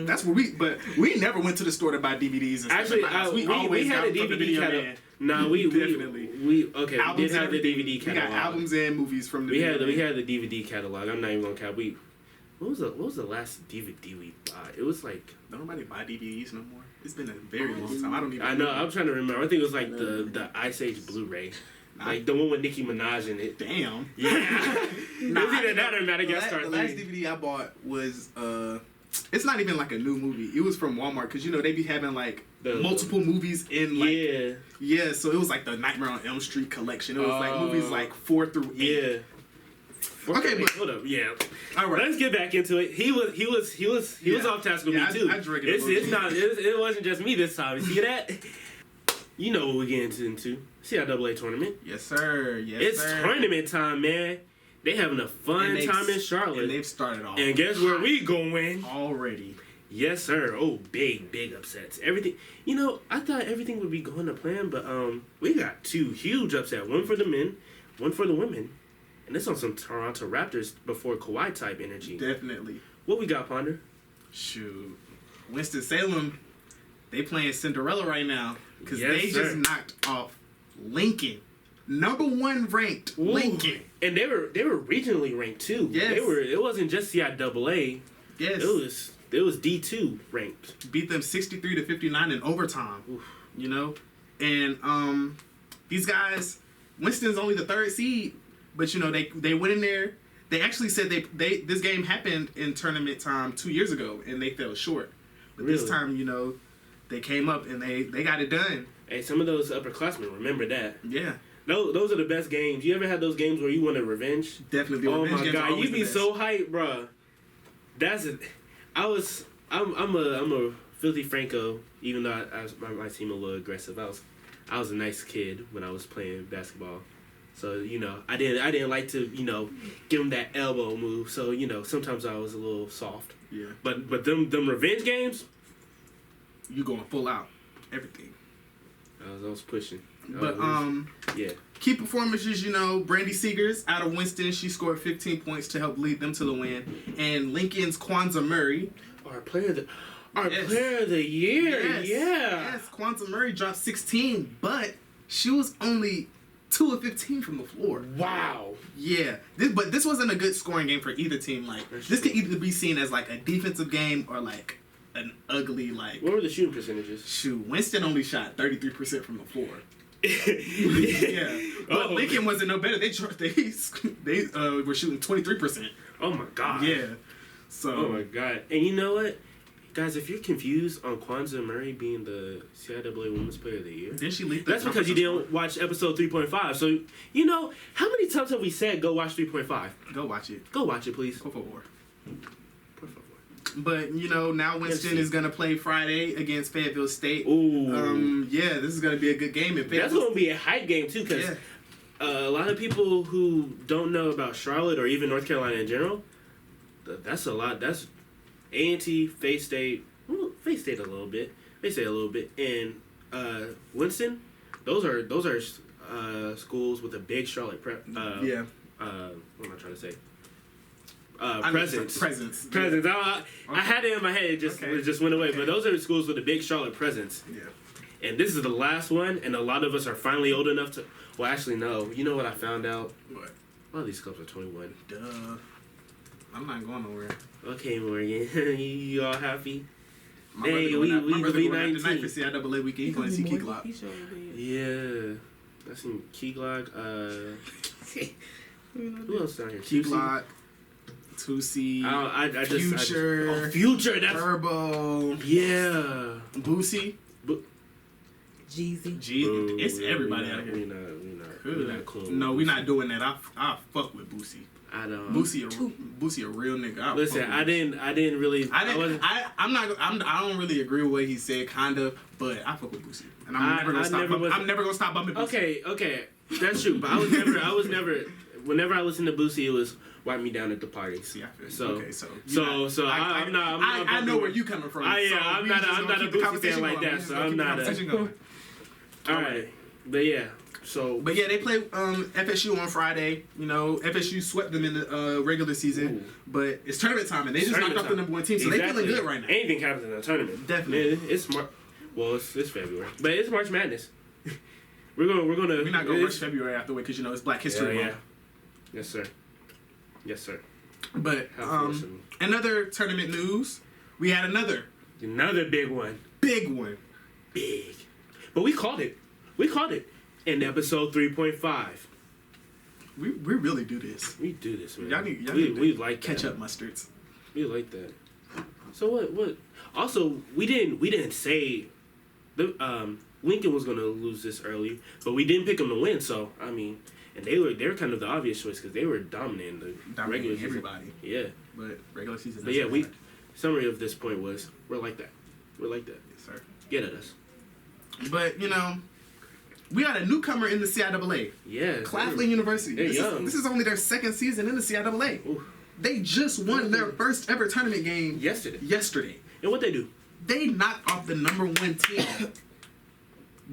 That's where we never went to the store to buy DVDs. And actually, we had a DVD catalog. No, we definitely we did have the DVD catalog. We got albums and movies from the. We had the DVD catalog. I'm not even gonna count. What was the last DVD we bought? It was like Don't nobody buy DVDs no more. It's been a very long time. I don't even. I know. I'm trying to remember. I think it was like the Ice Age Blu-ray, like the one with Nicki Minaj in it. Damn. Yeah. It was either that or Madagascar. The last DVD I bought was it's not even like a new movie. It was from Walmart because they be having like multiple movies in like yeah. So it was like the Nightmare on Elm Street collection. It was like movies like 4 through 8. Yeah. Okay, but hold up. Yeah. All right. Let's get back into it. He was off task with me too. I drink it. It wasn't just me this time. You see that? You know what we're getting into. CIAA tournament. Yes, sir. It's tournament time, man. They having a fun time in Charlotte. And they've started off. And guess where we going? Already. Yes, sir. Oh, big upsets. Everything. I thought everything would be going to plan, but we got 2 huge upsets. One for the men, one for the women. And this on some Toronto Raptors before Kawhi type energy. Definitely. What we got, Ponder? Shoot. Winston-Salem, they playing Cinderella right now. Because just knocked off Lincoln. Number 1 ranked Lincoln. And they were regionally ranked too. Yes. It wasn't just CIAA. Yes. It was D2 ranked. Beat them 63-59 in overtime. Oof. And these guys, Winston's only the 3rd seed. But they went in there. They actually said this game happened in tournament time 2 years ago, and they fell short. But this time, they came up and they got it done. Hey, some of those upperclassmen remember that. Yeah. Those are the best games. You ever had those games where you wanted revenge? Definitely. Oh my god, you be so hyped, bruh. I'm a filthy Franco. Even though I might seem a little aggressive, I was a nice kid when I was playing basketball. So, I didn't like to, give him that elbow move. So, sometimes I was a little soft. Yeah. But them revenge games, you going full out. Everything. I was pushing. But yeah. Key performances, Brandy Seegers out of Winston, she scored 15 points to help lead them to the win. And Lincoln's Kwanzaa Murray, Our player of the year. Yes. Yeah. Yes, Kwanzaa Murray dropped 16, but she was only 2 of 15 from the floor. Wow. Yeah. This wasn't a good scoring game for either team. Like, this could either be seen as like a defensive game or like an ugly like. What were the shooting percentages? Shoot, Winston only shot 33% from the floor. Yeah. But Lincoln wasn't no better. They were shooting 23%. Oh my god. Yeah. So. Oh my god. And you know what? Guys, if you're confused on Kwanzaa Murray being the CIAA Women's Player of the Year, did she lead? That's because you didn't watch episode 3.5. So, how many times have we said go watch 3.5? Go watch it. Go watch it, please. Por favor. Por favor. But, now Winston is going to play Friday against Fayetteville State. Ooh. Yeah, this is going to be a good game. That's going to be a hype game, too, because a lot of people who don't know about Charlotte or even North Carolina in general, that's a lot. That's A&T, Faye State, Faye State a little bit, and Winston. Those are schools with a big Charlotte what am I trying to say? Presence. Presence. I had it in my head. It just went away. Okay. But those are the schools with a big Charlotte presence. Yeah. And this is the last one, and a lot of us are finally old enough to. Well, actually, no. You know what I found out? What? A lot of these clubs are 21. Duh. I'm not going nowhere. Okay, Morgan. you all happy? My hey, we 19. Tonight for CIAA weekend. He's going to see Key Glock. Yeah. I seen Key Glock. Who else down here? Key Glock. 2C. Future. Future. That's Turbo. Yeah. Boosie. Jeezy. It's everybody out here. We're not cool. No, we're not doing that. I fuck with Boosie. I don't. Boosie a real nigga. Listen, I didn't really. I don't really agree with what he said, kind of, but I fuck with Boosie, and I'm never gonna stop bumping Boosie. Okay, that's true. But I was never. Whenever I listened to Boosie, it was wipe me down at the party. See, I feel so I'm not. I know where you coming from. I'm not a Boosie fan like that. So I'm not. All right, but yeah. But yeah, they play FSU on Friday. FSU swept them in the regular season, but it's tournament time, and they just knocked off the number 1 team, so they feeling good right now. Anything happens in the tournament. Definitely. It's it's February, but it's March Madness. We're not gonna rush February after way because it's Black History Month. Yes, sir. But another tournament news. We had another big one. Big one. Big. But we called it. In episode 3.5. We really do this. We do this, man. Y'all need we like ketchup mustards. We like that. So what? Also, we didn't say the Lincoln was gonna lose this early, but we didn't pick them to win. So I mean, and they were kind of the obvious choice because they were dominating the regular season. Everybody. Yeah. But regular season. But yeah, summary of this point was we're like that. Yes, sir. Get at us. But we got a newcomer in the CIAA. Yeah. Claflin University. This is only their second season in the CIAA. Ooh. They just won their first ever tournament game yesterday. And what they do? They knocked off the #1 team.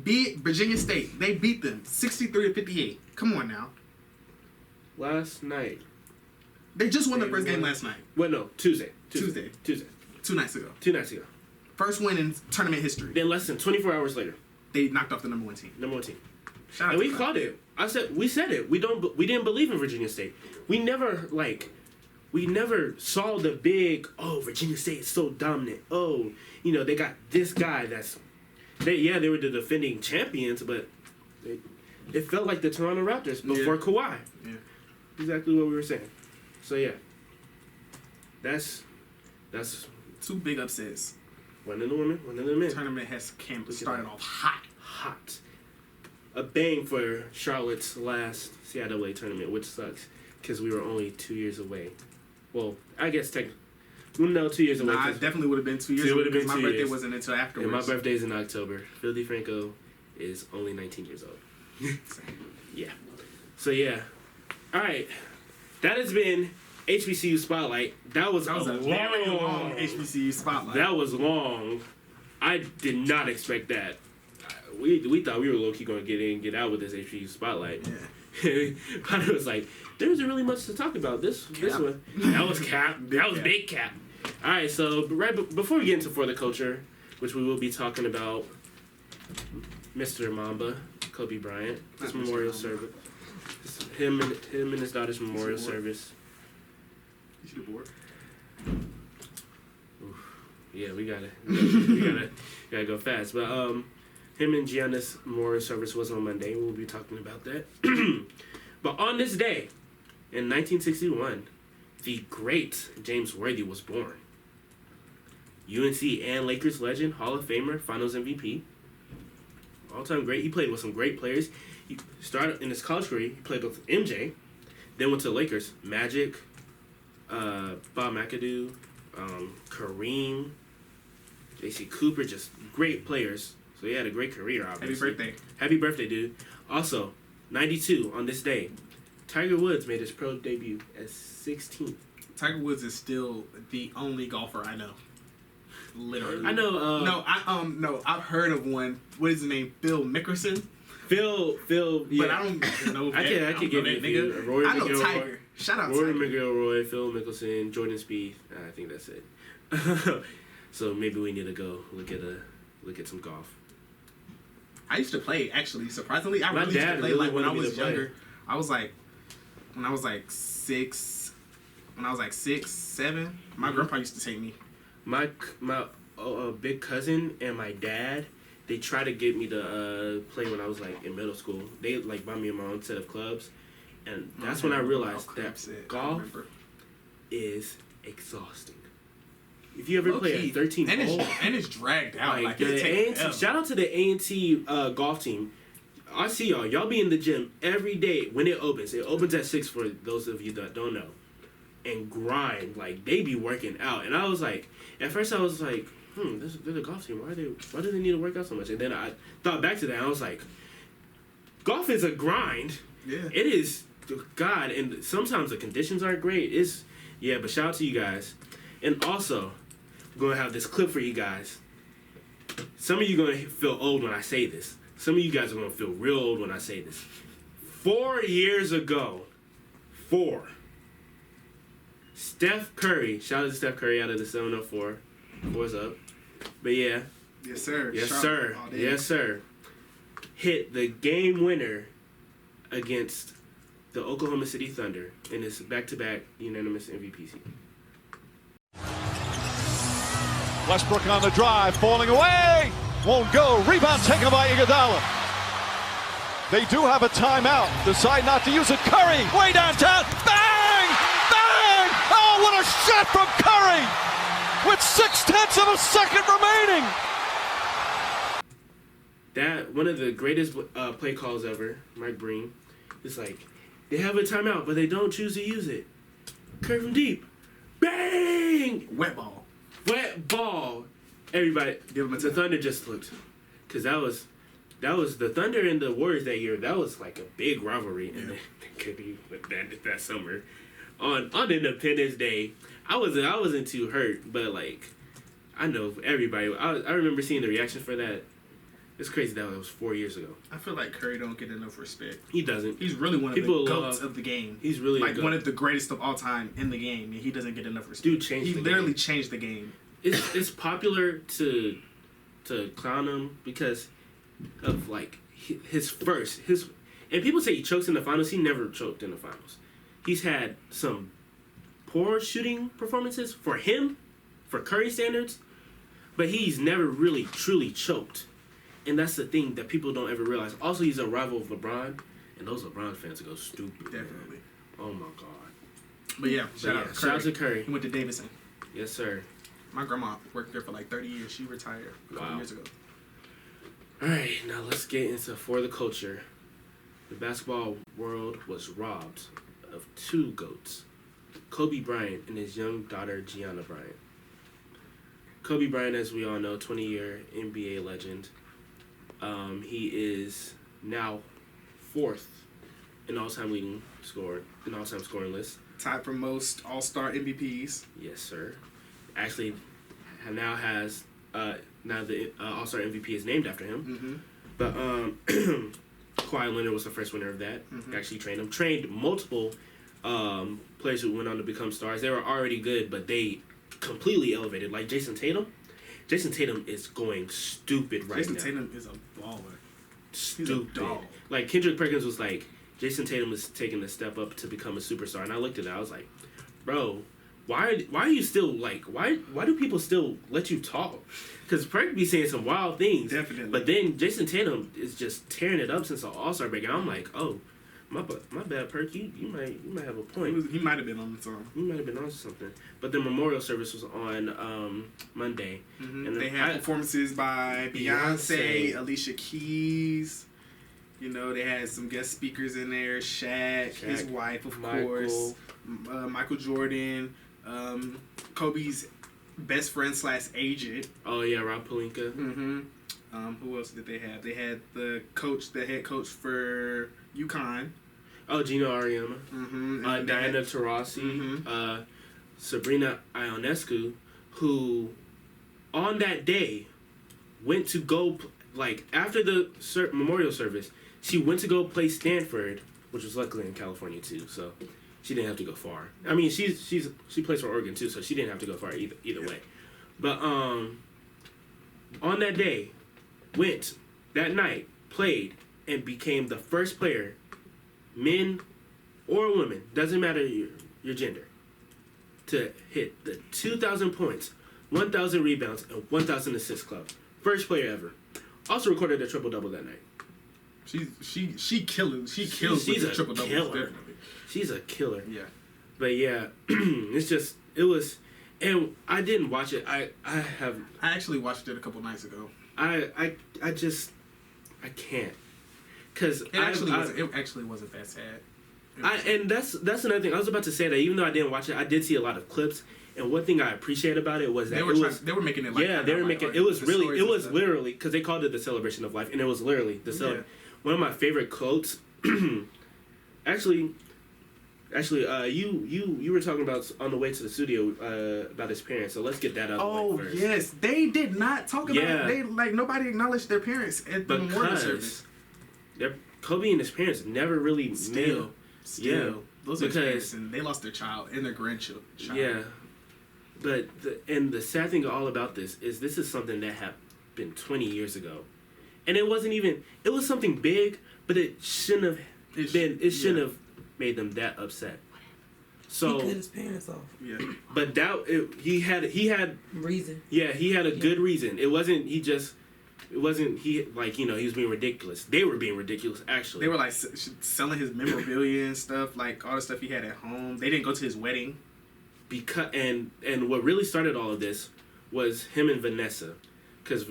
Beat Virginia State. They beat them 63-58. Come on now. Last night. They just won their first game last night. Well, no, Tuesday. 2 nights ago. 2 nights ago. First win in tournament history. Then less than 24 hours later, they knocked off the #1 team. #1 team. Shout out and to we called it. We said it. We didn't believe in Virginia State. We never saw the big, Virginia State is so dominant. They got this guy they were the defending champions, but it felt like the Toronto Raptors before Kawhi. Yeah. Exactly what we were saying. So yeah. That's 2 big upsets. One in the women, one in the men. The tournament has started off hot. A bang for Charlotte's last CIAA tournament, which sucks because we were only 2 years away. Well, I guess technically, 2 years away. Nah, it definitely would have been 2 years away because my birthday wasn't until afterwards. And my birthday's in October. Phil DeFranco is only 19 years old. Yeah. So yeah. All right. That has been HBCU Spotlight. That was a very long HBCU Spotlight. That was long. I did not expect that. We thought we were low-key going to get in and get out with this HBCU Spotlight. Yeah. But it was like, there isn't really much to talk about. This one. That was Cap. That was Big Cap. All right, so before we get into For the Culture, which we will be talking about Mr. Mamba, Kobe Bryant, his memorial service. Him and his daughter's memorial service. You see the board? Yeah, we gotta go fast. But him and Gianna's memorial service was on Monday. We'll be talking about that. But on this day, in 1961, the great James Worthy was born. UNC and Lakers legend, Hall of Famer, Finals MVP. All-time great. He played with some great players. He started in his college career. He played with MJ, then went to the Lakers. Magic, Bob McAdoo, Kareem, J.C. Cooper, just great players. So he had a great career, obviously. Happy birthday. Happy birthday, dude. Also, 92 on this day, Tiger Woods made his pro debut at 16. Tiger Woods is still the only golfer I know. Literally. I know. No, I've heard of one. What is his name? Phil Mickelson. Phil. Yeah. But I don't know. I can give you nigga. Rory I know McIlroy. Tiger. Shout out Rory Tiger. McIlroy, Phil Mickelson, Jordan Spieth. I think that's it. So maybe we need to go look at some golf. I used to play, actually. Surprisingly, I My really used dad to play really like when I wanted me was to play. younger. When I was like 6, 7. My grandpa used to take me. My big cousin and my dad, they tried to get me to play when I was like in middle school. They like bought me my own set of clubs, and that's when I realized that golf is exhausting. If you ever play at 13 and it's dragged out. Like it takes forever. Shout out to the A&T golf team. I see y'all. Y'all be in the gym every day when it opens. It opens at 6 for those of you that don't know. And grind. Like, they be working out. And I was like, at first I was like, they're the golf team. Why do they need to work out so much? And then I thought back to that and I was like, golf is a grind. Yeah. It is, God, and sometimes the conditions aren't great. But shout out to you guys. And also, I'm going to have this clip for you guys. Some of you are going to feel old when I say this. Some of you guys are going to feel real old when I say this. 4 years ago, Steph Curry, shout out to Steph Curry out of the 704. What's up? But yeah. Yes, sir. Yes, sir. Yes, sir. Hit the game winner against the Oklahoma City Thunder in his back-to-back unanimous MVP season. Westbrook on the drive, falling away, won't go. Rebound taken by Iguodala. They do have a timeout. Decide not to use it. Curry, way downtown. Bang! Bang! Oh, what a shot from Curry! With 0.6 of a second remaining. That one of the greatest play calls ever, Mike Breen. It's like, they have a timeout, but they don't choose to use it. Curry from deep. Bang! Wet ball. Wet ball. Everybody. Give him a the Thunder just looked. Because that was the Thunder and the Warriors that year. That was like a big rivalry. Yeah. And it could be that summer. On Independence Day, I wasn't too hurt, but like, I know everybody. I remember seeing the reaction for that. It's crazy that was 4 years ago. I feel like Curry don't get enough respect. He doesn't. He's really one of the GOATs of the game. He's really like one of the greatest of all time in the game, and he doesn't get enough respect. Dude changed. He literally changed the game. It's popular to clown him because of like his and people say he chokes in the finals. He never choked in the finals. He's had some poor shooting performances for him, for Curry standards, but he's never really truly choked. And that's the thing that people don't ever realize. Also, he's a rival of LeBron, and those LeBron fans go stupid. Definitely. Oh my God. But yeah, shout out to Curry. He went to Davidson. Yes, sir. My grandma worked there for like 30 years. She retired a couple years ago. All right, now let's get into For the Culture. The basketball world was robbed of two GOATs, Kobe Bryant and his young daughter, Gianna Bryant. Kobe Bryant, as we all know, 20-year NBA legend. He is now fourth in all-time scoring list. Tied for most All-Star MVPs. Yes, sir. Actually, now has now the All-Star MVP is named after him. Mm-hmm. But Kawhi Leonard was the first winner of that. Mm-hmm. Actually trained multiple players who went on to become stars. They were already good, but they completely elevated. Like Jason Tatum. Jason Tatum is going stupid right now. Jason Tatum is a baller. Stupid. He's a dog. Like Kendrick Perkins was like, Jason Tatum is taking a step up to become a superstar, and I looked at it. I was like, bro, why are you still like why do people still let you talk? Because Perk be saying some wild things. Definitely. But then Jason Tatum is just tearing it up since the All-Star break, and I'm like, oh. My bad, Perk. You might have a point. He might have been on something. He might have been on something. But the memorial service was on Monday, and they had performances by Beyonce, Alicia Keys. You know, they had some guest speakers in there. Shaq, his wife, of course. Michael Jordan, Kobe's best friend / agent. Oh yeah, Rob Pelinka. Mm-hmm. Who else did they have? They had the head coach for UConn. Oh, Gino Auriemma. Mm-hmm. Diana Taurasi. Mm-hmm. Sabrina Ionescu, who on that day went to go, like, after the memorial service, she went to go play Stanford, which was luckily in California too, so she didn't have to go far. I mean, she plays for Oregon too, so she didn't have to go far either way. But on that day, went that night, played, and became the first player, men or women, doesn't matter your gender, to hit the 2,000 points, 1,000 rebounds, and 1,000 assists club. First player ever. Also recorded a triple-double that night. She kills with the triple-double. She's a killer. Yeah. But yeah, it was, and I didn't watch it. I actually watched it a couple nights ago. I can't. Cause it actually wasn't that sad. And that's another thing. I was about to say that even though I didn't watch it, I did see a lot of clips. And one thing I appreciate about it was that they were making it like it was literally because they called it the celebration of life, and it was literally one of my favorite quotes. actually, you were talking about on the way to the studio about his parents. So let's get that out. Oh first. Yes, they did not talk about it. They nobody acknowledged their parents at the memorial service. Kobe and his parents never really Still, those are his parents, and they lost their child and their grandchild. Yeah, but the sad thing all about this is something that happened 20 years ago, and it wasn't even. It was something big, but it shouldn't have been. It shouldn't have made them that upset. So he cut his parents off. Yeah. But he had Reason. Yeah, he had a good reason. It wasn't he like, you know, he was being ridiculous. They were being ridiculous, actually. They were like selling his memorabilia and stuff, like all the stuff he had at home. They didn't go to his wedding. Because and what really started all of this was him and Vanessa, because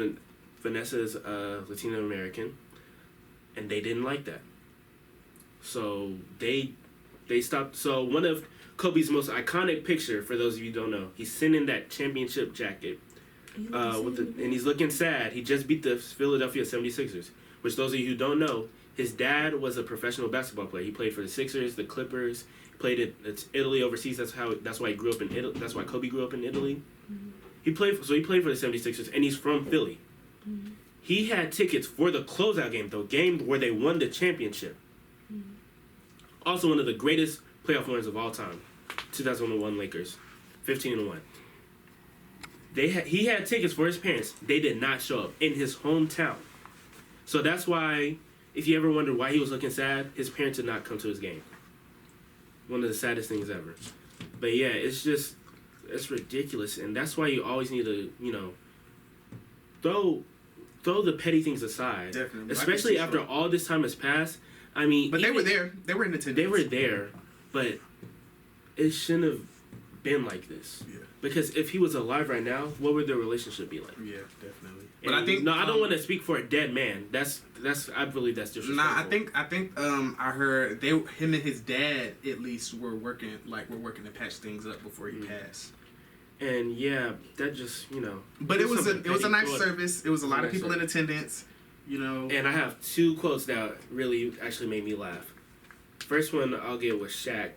Vanessa is Latino American, and they didn't like that. So they stopped. So one of Kobe's most iconic picture, for those of you who don't know, he's sitting in that championship jacket, and he's looking sad. He just beat the Philadelphia 76ers, which those of you who don't know, his dad was a professional basketball player. He played for the Sixers, the Clippers. He played in Italy overseas. That's why he grew up in Italy. That's why Kobe grew up in Italy. Mm-hmm. He played for the 76ers, and he's from Philly. Mm-hmm. He had tickets for the closeout game, the game where they won the championship. Mm-hmm. Also one of the greatest playoff wins of all time, 2001 Lakers, 15-1. He had tickets for his parents. They did not show up in his hometown. So that's why, if you ever wonder why he was looking sad, his parents did not come to his game. One of the saddest things ever. But yeah, it's ridiculous, and that's why you always need to, you know, throw the petty things aside. Definitely. Especially after all this time has passed. I mean, but they were there. They were in attendance. They were there, but it shouldn't have been like this. Yeah. Because if he was alive right now, what would their relationship be like? Yeah, definitely. And but I think I don't want to speak for a dead man. I believe that's disrespectful. Nah, I think I heard him and his dad at least were working to patch things up before he passed. And yeah, that just, you know. But it was a nice service. It was a lot of people in attendance, you know. And I have two quotes that really actually made me laugh. First one I'll get with Shaq.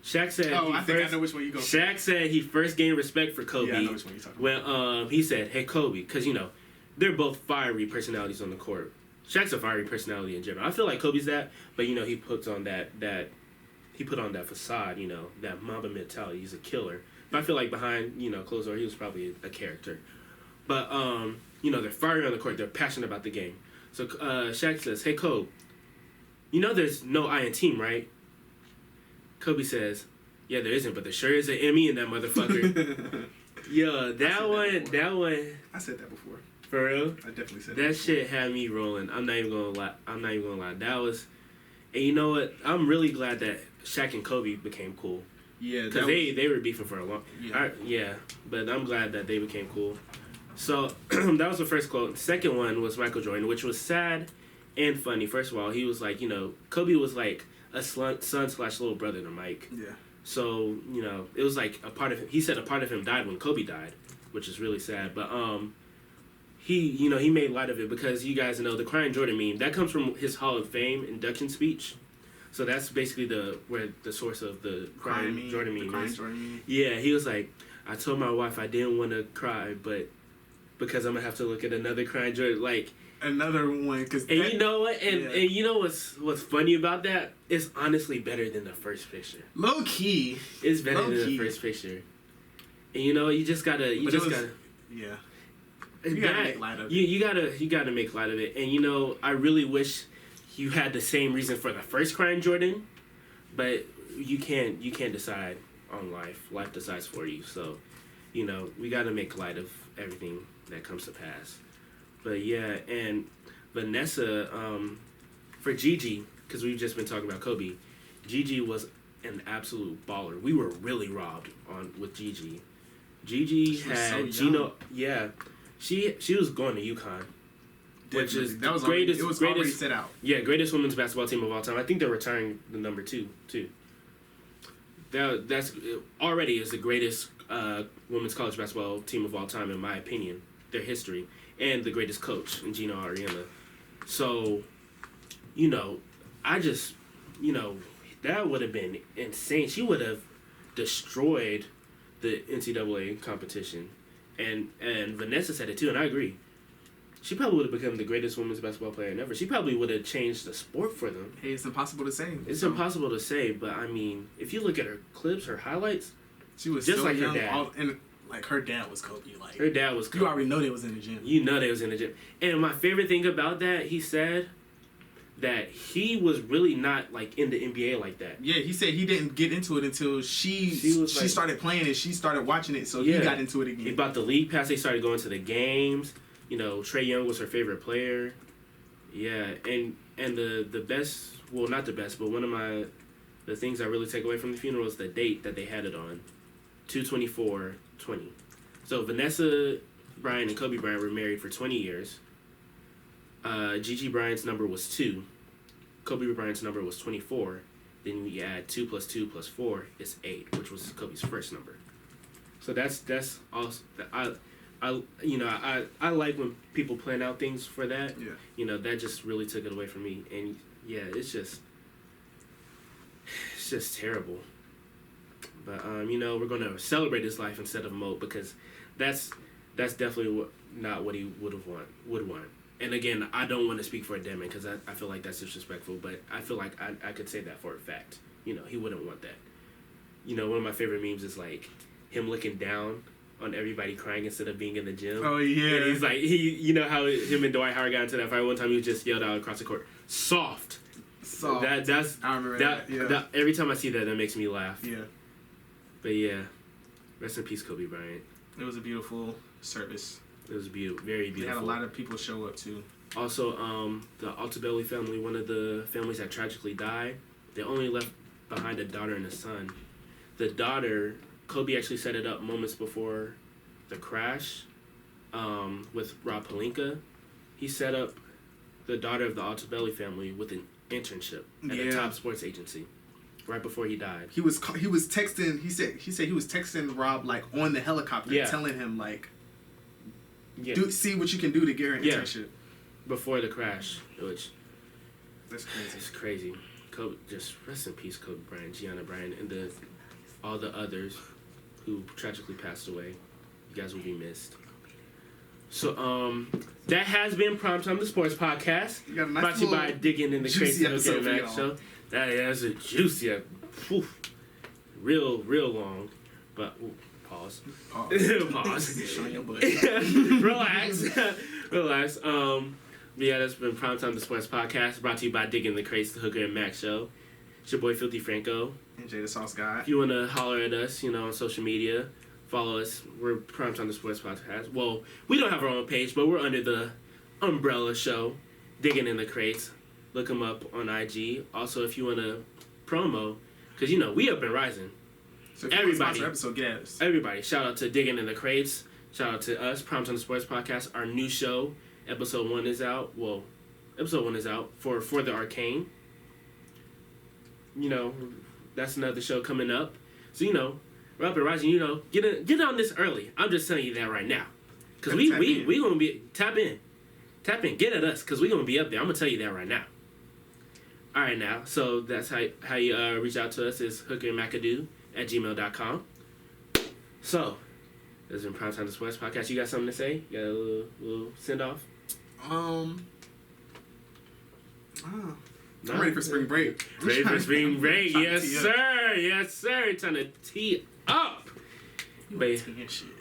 Shaq said. Oh, I know which one you go. Shaq said he first gained respect for Kobe. Yeah, I know which one you're talking about. When he said, "Hey Kobe," because, you know, they're both fiery personalities on the court. Shaq's a fiery personality in general. I feel like Kobe's that, but, you know, he puts on that facade, you know, that Mamba mentality. He's a killer. But I feel like behind, you know, closed door, he was probably a character. But you know, they're fiery on the court. They're passionate about the game. So Shaq says, "Hey Kobe, you know there's no I in team, right?" Kobe says, "Yeah, there isn't, but there sure is an Emmy in that motherfucker." Yo, that one. I said that before. For real? I definitely said that shit had me rolling. I'm not even gonna lie. That was, and you know what? I'm really glad that Shaq and Kobe became cool. Yeah, because they were beefing for a long. Yeah. But I'm glad that they became cool. So that was the first quote. Second one was Michael Jordan, which was sad and funny. First of all, he was like, you know, Kobe was like a son/little brother to Mike. Yeah. So, you know, it was like a part of him. He said a part of him died when Kobe died, which is really sad. But he made light of it because you guys know the Crying Jordan meme that comes from his Hall of Fame induction speech. So that's basically where the source of the Crying Jordan meme is. Yeah, he was like, "I told my wife I didn't want to cry, but because I'm gonna have to look at another Crying Jordan, like." Another one, you know what? And you know what's funny about that? It's honestly better than the first picture. Low key, it's better than the first picture. And you know, you gotta. Yeah. You gotta make light of it. You gotta make light of it. And you know, I really wish you had the same reason for the first Crying Jordan, but you can't decide on life. Life decides for you. So, you know, we gotta make light of everything that comes to pass. But yeah, and Vanessa, for Gigi, because we've just been talking about Kobe, Gigi was an absolute baller. We were really robbed with Gigi. Gigi had Gino. Yeah, she was going to UConn, which is that was greatest. It was greatest, already set out. Yeah, greatest women's basketball team of all time. I think they're retiring the number 2 too. That's already is the greatest women's college basketball team of all time in my opinion. Their history. And the greatest coach in Gino Ariema. So, you know, that would have been insane. She would have destroyed the NCAA competition. And Vanessa said it too, and I agree. She probably would have become the greatest women's basketball player ever. She probably would have changed the sport for them. Hey, it's impossible to say. It's impossible to say, but I mean, if you look at her clips, her highlights, she was just so like young, her dad. Like her dad was Kobe. Like her dad was Kobe. You already know they was in the gym. You know they was in the gym. And my favorite thing about that, he said that he was really not like in the NBA like that. Yeah, he said he didn't get into it until she started playing it. She started watching it, so he got into it again. About the league pass, they started going to the games. You know, Trae Young was her favorite player. Yeah, and the best, well, not the best, but one of the things I really take away from the funeral is the date that they had it on, 2/24/20. So Vanessa Bryant and Kobe Bryant were married for 20 years. Gigi Bryant's number was 2. Kobe Bryant's number was 24. Then we add 2 + 2 + 4 is 8, which was Kobe's first number. So that's also I like when people plan out things for that. Yeah. You know, that just really took it away from me. And yeah, it's just terrible. But you know, we're gonna celebrate his life instead of mope, because that's definitely not what he would want. And again, I don't want to speak for Demon because I feel like that's disrespectful, but I feel like I could say that for a fact. You know, he wouldn't want that. You know, one of my favorite memes is like him looking down on everybody crying instead of being in the gym. Oh yeah. And he's like, you know how him and Dwight Howard got into that fight one time? He just yelled out across the court, "Soft." That's I remember that. Yeah. Every time I see that, that makes me laugh. Yeah. But yeah, rest in peace, Kobe Bryant. It was a beautiful service. It was beautiful, very beautiful. They had a lot of people show up too. Also, the Altobelli family, one of the families that tragically died, they only left behind a daughter and a son. The daughter, Kobe actually set it up moments before the crash with Rob Pelinka. He set up the daughter of the Altobelli family with an internship at a top sports agency right before he died. He was texting. He said he was texting Rob like on the helicopter, telling him like, see what you can do to get her an internship before the crash. Which that's crazy. It's crazy. Kobe, just rest in peace, Kobe Bryant, Gianna Bryant, and all the others who tragically passed away. You guys will be missed. So that has been Primetime the Sports Podcast. Nice brought to you by Digging in the Crazy episode Mac Show. That's a juicy, real long, but pause. Showing your butt. Relax. Yeah, that's been Primetime the Sports Podcast, brought to you by Digging the Crates, the Hooker and Mac Show. It's your boy Filthy Franco. And Jay the Sauce Guy. If you want to holler at us, you know, on social media, follow us. We're Primetime the Sports Podcast. Well, we don't have our own page, but we're under the umbrella show, Digging in the Crates. Look them up on IG. Also, if you want to promo, because, you know, we up and rising. So if everybody, you episode, get at us. Everybody, shout out to Digging in the Crates. Shout out to us, Primetime the Sports Podcast. Our new show, episode 1 is out. Well, episode 1 is out for the Arcane. You know, that's another show coming up. So, you know, we're up and rising. You know, get on this early. I'm just telling you that right now. Because we going to be, tap in, get at us, because we going to be up there. I'm going to tell you that right now. All right, now. So that's how you reach out to us is hookerandmcadoo@gmail.com. So, this has been Primetime the Sports Podcast. You got something to say? You got a little send-off? I'm ready for spring break. Ready for spring break. Yes, sir. Yes, sir. Trying to tee up. Shit.